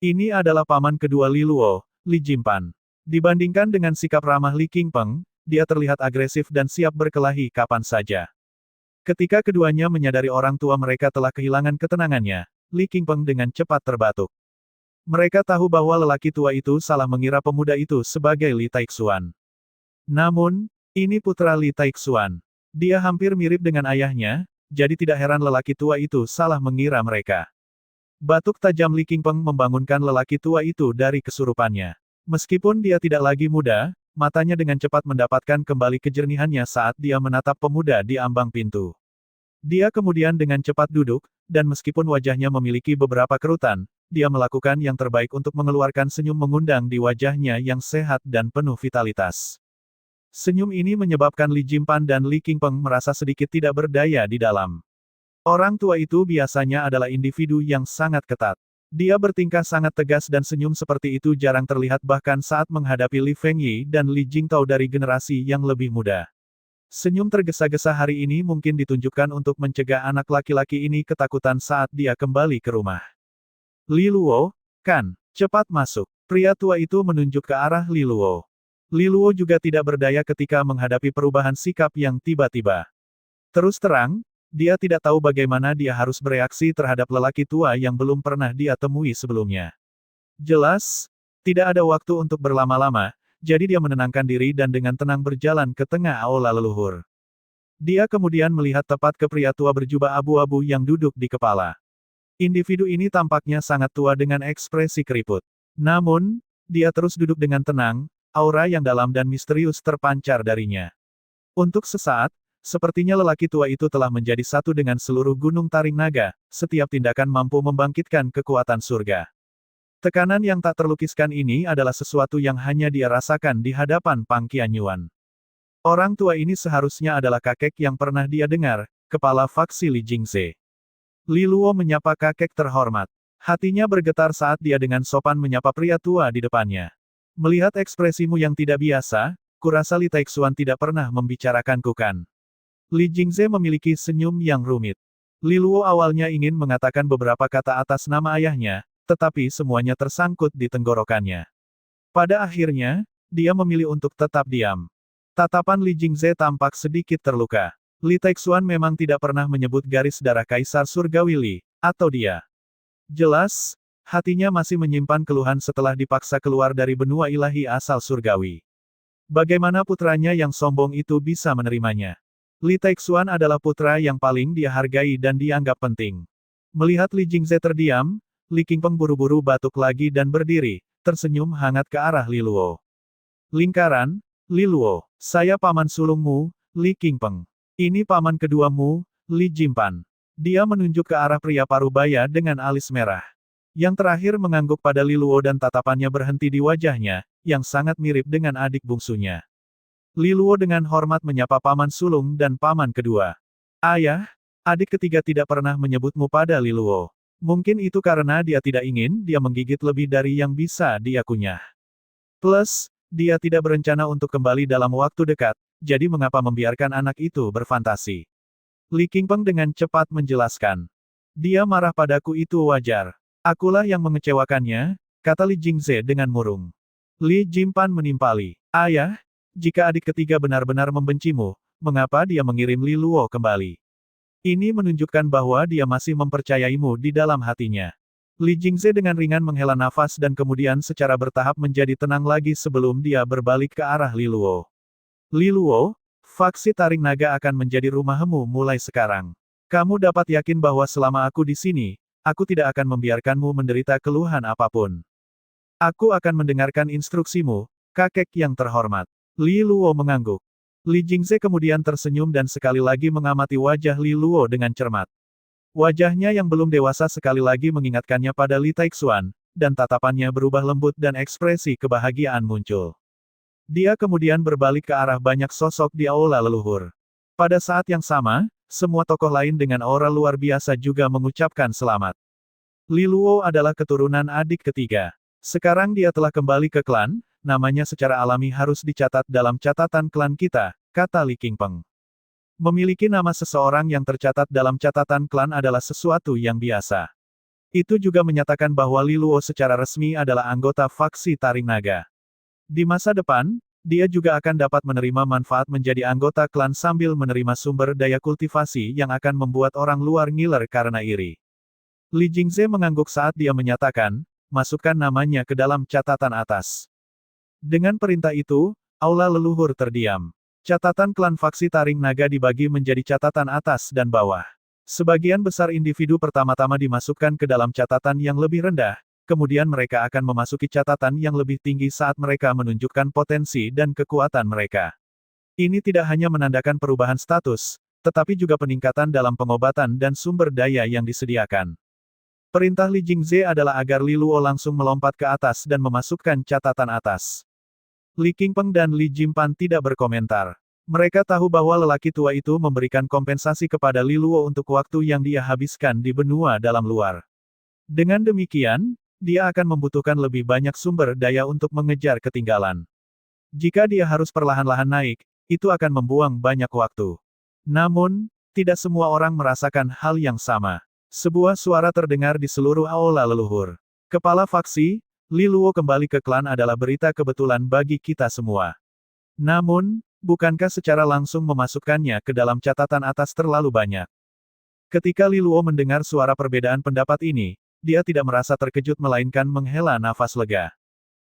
Ini adalah paman kedua Li Luo, Li Jimpan. Dibandingkan dengan sikap ramah Li Qingpeng, dia terlihat agresif dan siap berkelahi kapan saja. Ketika keduanya menyadari orang tua mereka telah kehilangan ketenangannya, Li Qingpeng dengan cepat terbatuk. Mereka tahu bahwa lelaki tua itu salah mengira pemuda itu sebagai Li Taixuan. Namun, ini putra Li Taixuan. Dia hampir mirip dengan ayahnya, jadi tidak heran lelaki tua itu salah mengira mereka. Batuk tajam Li Qingpeng membangunkan lelaki tua itu dari kesurupannya. Meskipun dia tidak lagi muda, matanya dengan cepat mendapatkan kembali kejernihannya saat dia menatap pemuda di ambang pintu. Dia kemudian dengan cepat duduk, dan meskipun wajahnya memiliki beberapa kerutan, dia melakukan yang terbaik untuk mengeluarkan senyum mengundang di wajahnya yang sehat dan penuh vitalitas. Senyum ini menyebabkan Li Jimpan dan Li Qingpeng merasa sedikit tidak berdaya di dalam. Orang tua itu biasanya adalah individu yang sangat ketat. Dia bertingkah sangat tegas dan senyum seperti itu jarang terlihat bahkan saat menghadapi Li Fengyi dan Li Jingtao dari generasi yang lebih muda. Senyum tergesa-gesa hari ini mungkin ditunjukkan untuk mencegah anak laki-laki ini ketakutan saat dia kembali ke rumah. Li Luo, kan, cepat masuk. Pria tua itu menunjuk ke arah Li Luo. Li Luo juga tidak berdaya ketika menghadapi perubahan sikap yang tiba-tiba. Terus terang, dia tidak tahu bagaimana dia harus bereaksi terhadap lelaki tua yang belum pernah dia temui sebelumnya. Jelas, tidak ada waktu untuk berlama-lama, jadi dia menenangkan diri dan dengan tenang berjalan ke tengah aula leluhur. Dia kemudian melihat tepat ke pria tua berjubah abu-abu yang duduk di kepala. Individu ini tampaknya sangat tua dengan ekspresi keriput. Namun, dia terus duduk dengan tenang, aura yang dalam dan misterius terpancar darinya. Untuk sesaat, sepertinya lelaki tua itu telah menjadi satu dengan seluruh gunung taring naga, setiap tindakan mampu membangkitkan kekuatan surga. Tekanan yang tak terlukiskan ini adalah sesuatu yang hanya dia rasakan di hadapan Pang Qianyuan. Orang tua ini seharusnya adalah kakek yang pernah dia dengar, kepala faksi Li Jingze. Li Luo menyapa kakek terhormat. Hatinya bergetar saat dia dengan sopan menyapa pria tua di depannya. Melihat ekspresimu yang tidak biasa, kurasa Li Taixuan tidak pernah membicarakanku kan. Li Jingze memiliki senyum yang rumit. Li Luo awalnya ingin mengatakan beberapa kata atas nama ayahnya, tetapi semuanya tersangkut di tenggorokannya. Pada akhirnya, dia memilih untuk tetap diam. Tatapan Li Jingze tampak sedikit terluka. Li Taixuan memang tidak pernah menyebut garis darah Kaisar Surgawi Li, atau dia. Jelas, hatinya masih menyimpan keluhan setelah dipaksa keluar dari benua ilahi asal surgawi. Bagaimana putranya yang sombong itu bisa menerimanya? Li Taixuan adalah putra yang paling dia hargai dan dianggap penting. Melihat Li Jingze terdiam, Li Qingpeng buru-buru batuk lagi dan berdiri, tersenyum hangat ke arah Li Luo. Lingkaran, Li Luo, saya paman sulungmu, Li Qingpeng. Ini paman keduamu, Li Jimpan. Dia menunjuk ke arah pria parubaya dengan alis merah. Yang terakhir mengangguk pada Li Luo dan tatapannya berhenti di wajahnya, yang sangat mirip dengan adik bungsunya. Li Luo dengan hormat menyapa paman sulung dan paman kedua. Ayah, adik ketiga tidak pernah menyebutmu pada Li Luo. Mungkin itu karena dia tidak ingin dia menggigit lebih dari yang bisa dia kunyah. Plus, dia tidak berencana untuk kembali dalam waktu dekat, jadi mengapa membiarkan anak itu berfantasi? Li Qingpeng dengan cepat menjelaskan. Dia marah padaku itu wajar. Akulah yang mengecewakannya, kata Li Jingze dengan murung. Li Jimpan menimpali. Ayah, jika adik ketiga benar-benar membencimu, mengapa dia mengirim Li Luo kembali? Ini menunjukkan bahwa dia masih mempercayaimu di dalam hatinya. Li Jingze dengan ringan menghela nafas dan kemudian secara bertahap menjadi tenang lagi sebelum dia berbalik ke arah Li Luo. Li Luo, faksi Taring Naga akan menjadi rumahmu mulai sekarang. Kamu dapat yakin bahwa selama aku di sini, aku tidak akan membiarkanmu menderita keluhan apapun. Aku akan mendengarkan instruksimu, kakek yang terhormat. Li Luo mengangguk. Li Jingze kemudian tersenyum dan sekali lagi mengamati wajah Li Luo dengan cermat. Wajahnya yang belum dewasa sekali lagi mengingatkannya pada Li Taixuan, dan tatapannya berubah lembut dan ekspresi kebahagiaan muncul. Dia kemudian berbalik ke arah banyak sosok di aula leluhur. Pada saat yang sama, semua tokoh lain dengan aura luar biasa juga mengucapkan selamat. Li Luo adalah keturunan adik ketiga. Sekarang dia telah kembali ke klan, namanya secara alami harus dicatat dalam catatan klan kita, kata Li Qingpeng. Memiliki nama seseorang yang tercatat dalam catatan klan adalah sesuatu yang biasa. Itu juga menyatakan bahwa Li Luo secara resmi adalah anggota faksi Taring Naga. Di masa depan, dia juga akan dapat menerima manfaat menjadi anggota klan sambil menerima sumber daya kultivasi yang akan membuat orang luar ngiler karena iri. Li Jingze mengangguk saat dia menyatakan, masukkan namanya ke dalam catatan atas. Dengan perintah itu, aula leluhur terdiam. Catatan klan faksi Taring Naga dibagi menjadi catatan atas dan bawah. Sebagian besar individu pertama-tama dimasukkan ke dalam catatan yang lebih rendah, kemudian mereka akan memasuki catatan yang lebih tinggi saat mereka menunjukkan potensi dan kekuatan mereka. Ini tidak hanya menandakan perubahan status, tetapi juga peningkatan dalam pengobatan dan sumber daya yang disediakan. Perintah Li Jingze adalah agar Li Luo langsung melompat ke atas dan memasukkan catatan atas. Li Qingpeng dan Li Jimpan tidak berkomentar. Mereka tahu bahwa lelaki tua itu memberikan kompensasi kepada Li Luo untuk waktu yang dia habiskan di benua dalam luar. Dengan demikian, dia akan membutuhkan lebih banyak sumber daya untuk mengejar ketinggalan. Jika dia harus perlahan-lahan naik, itu akan membuang banyak waktu. Namun, tidak semua orang merasakan hal yang sama. Sebuah suara terdengar di seluruh aula leluhur. Kepala faksi, Li Luo kembali ke klan adalah berita kebetulan bagi kita semua. Namun, bukankah secara langsung memasukkannya ke dalam catatan atas terlalu banyak? Ketika Li Luo mendengar suara perbedaan pendapat ini, dia tidak merasa terkejut melainkan menghela nafas lega.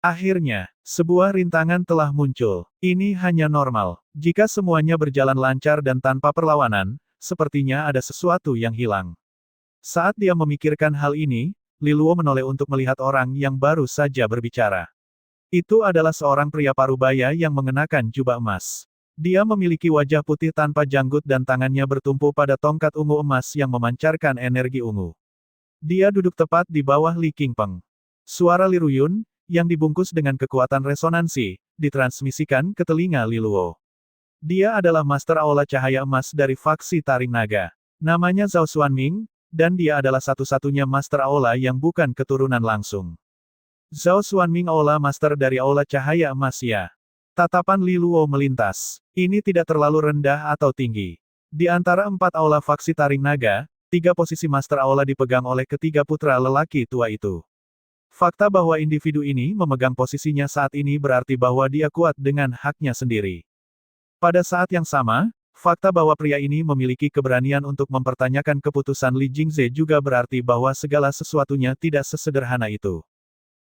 Akhirnya, sebuah rintangan telah muncul. Ini hanya normal. Jika semuanya berjalan lancar dan tanpa perlawanan, sepertinya ada sesuatu yang hilang. Saat dia memikirkan hal ini, Li Luo menoleh untuk melihat orang yang baru saja berbicara. Itu adalah seorang pria parubaya yang mengenakan jubah emas. Dia memiliki wajah putih tanpa janggut dan tangannya bertumpu pada tongkat ungu emas yang memancarkan energi ungu. Dia duduk tepat di bawah Li Qingpeng. Suara Li Ruyun, yang dibungkus dengan kekuatan resonansi, ditransmisikan ke telinga Li Luo. Dia adalah Master Aula Cahaya Emas dari faksi Taring Naga. Namanya Zhao Xuanming, dan dia adalah satu-satunya Master Aula yang bukan keturunan langsung. Zhao Xuanming Aula Master dari Aula Cahaya Emas ya. Tatapan Li Luo melintas. Ini tidak terlalu rendah atau tinggi. Di antara 4 aula faksi Taring Naga, 3 posisi Master Aula dipegang oleh ketiga putra lelaki tua itu. Fakta bahwa individu ini memegang posisinya saat ini berarti bahwa dia kuat dengan haknya sendiri. Pada saat yang sama, fakta bahwa pria ini memiliki keberanian untuk mempertanyakan keputusan Li Jingze juga berarti bahwa segala sesuatunya tidak sesederhana itu.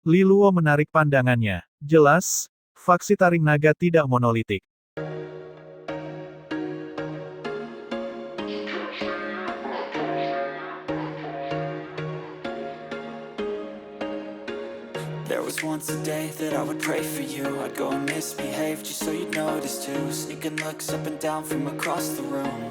Li Luo menarik pandangannya. Jelas, faksi Taring Naga tidak monolitik. There was once a day that I would pray for you. I'd go and misbehave just so you'd notice too. Sneaking looks up and down from across the room.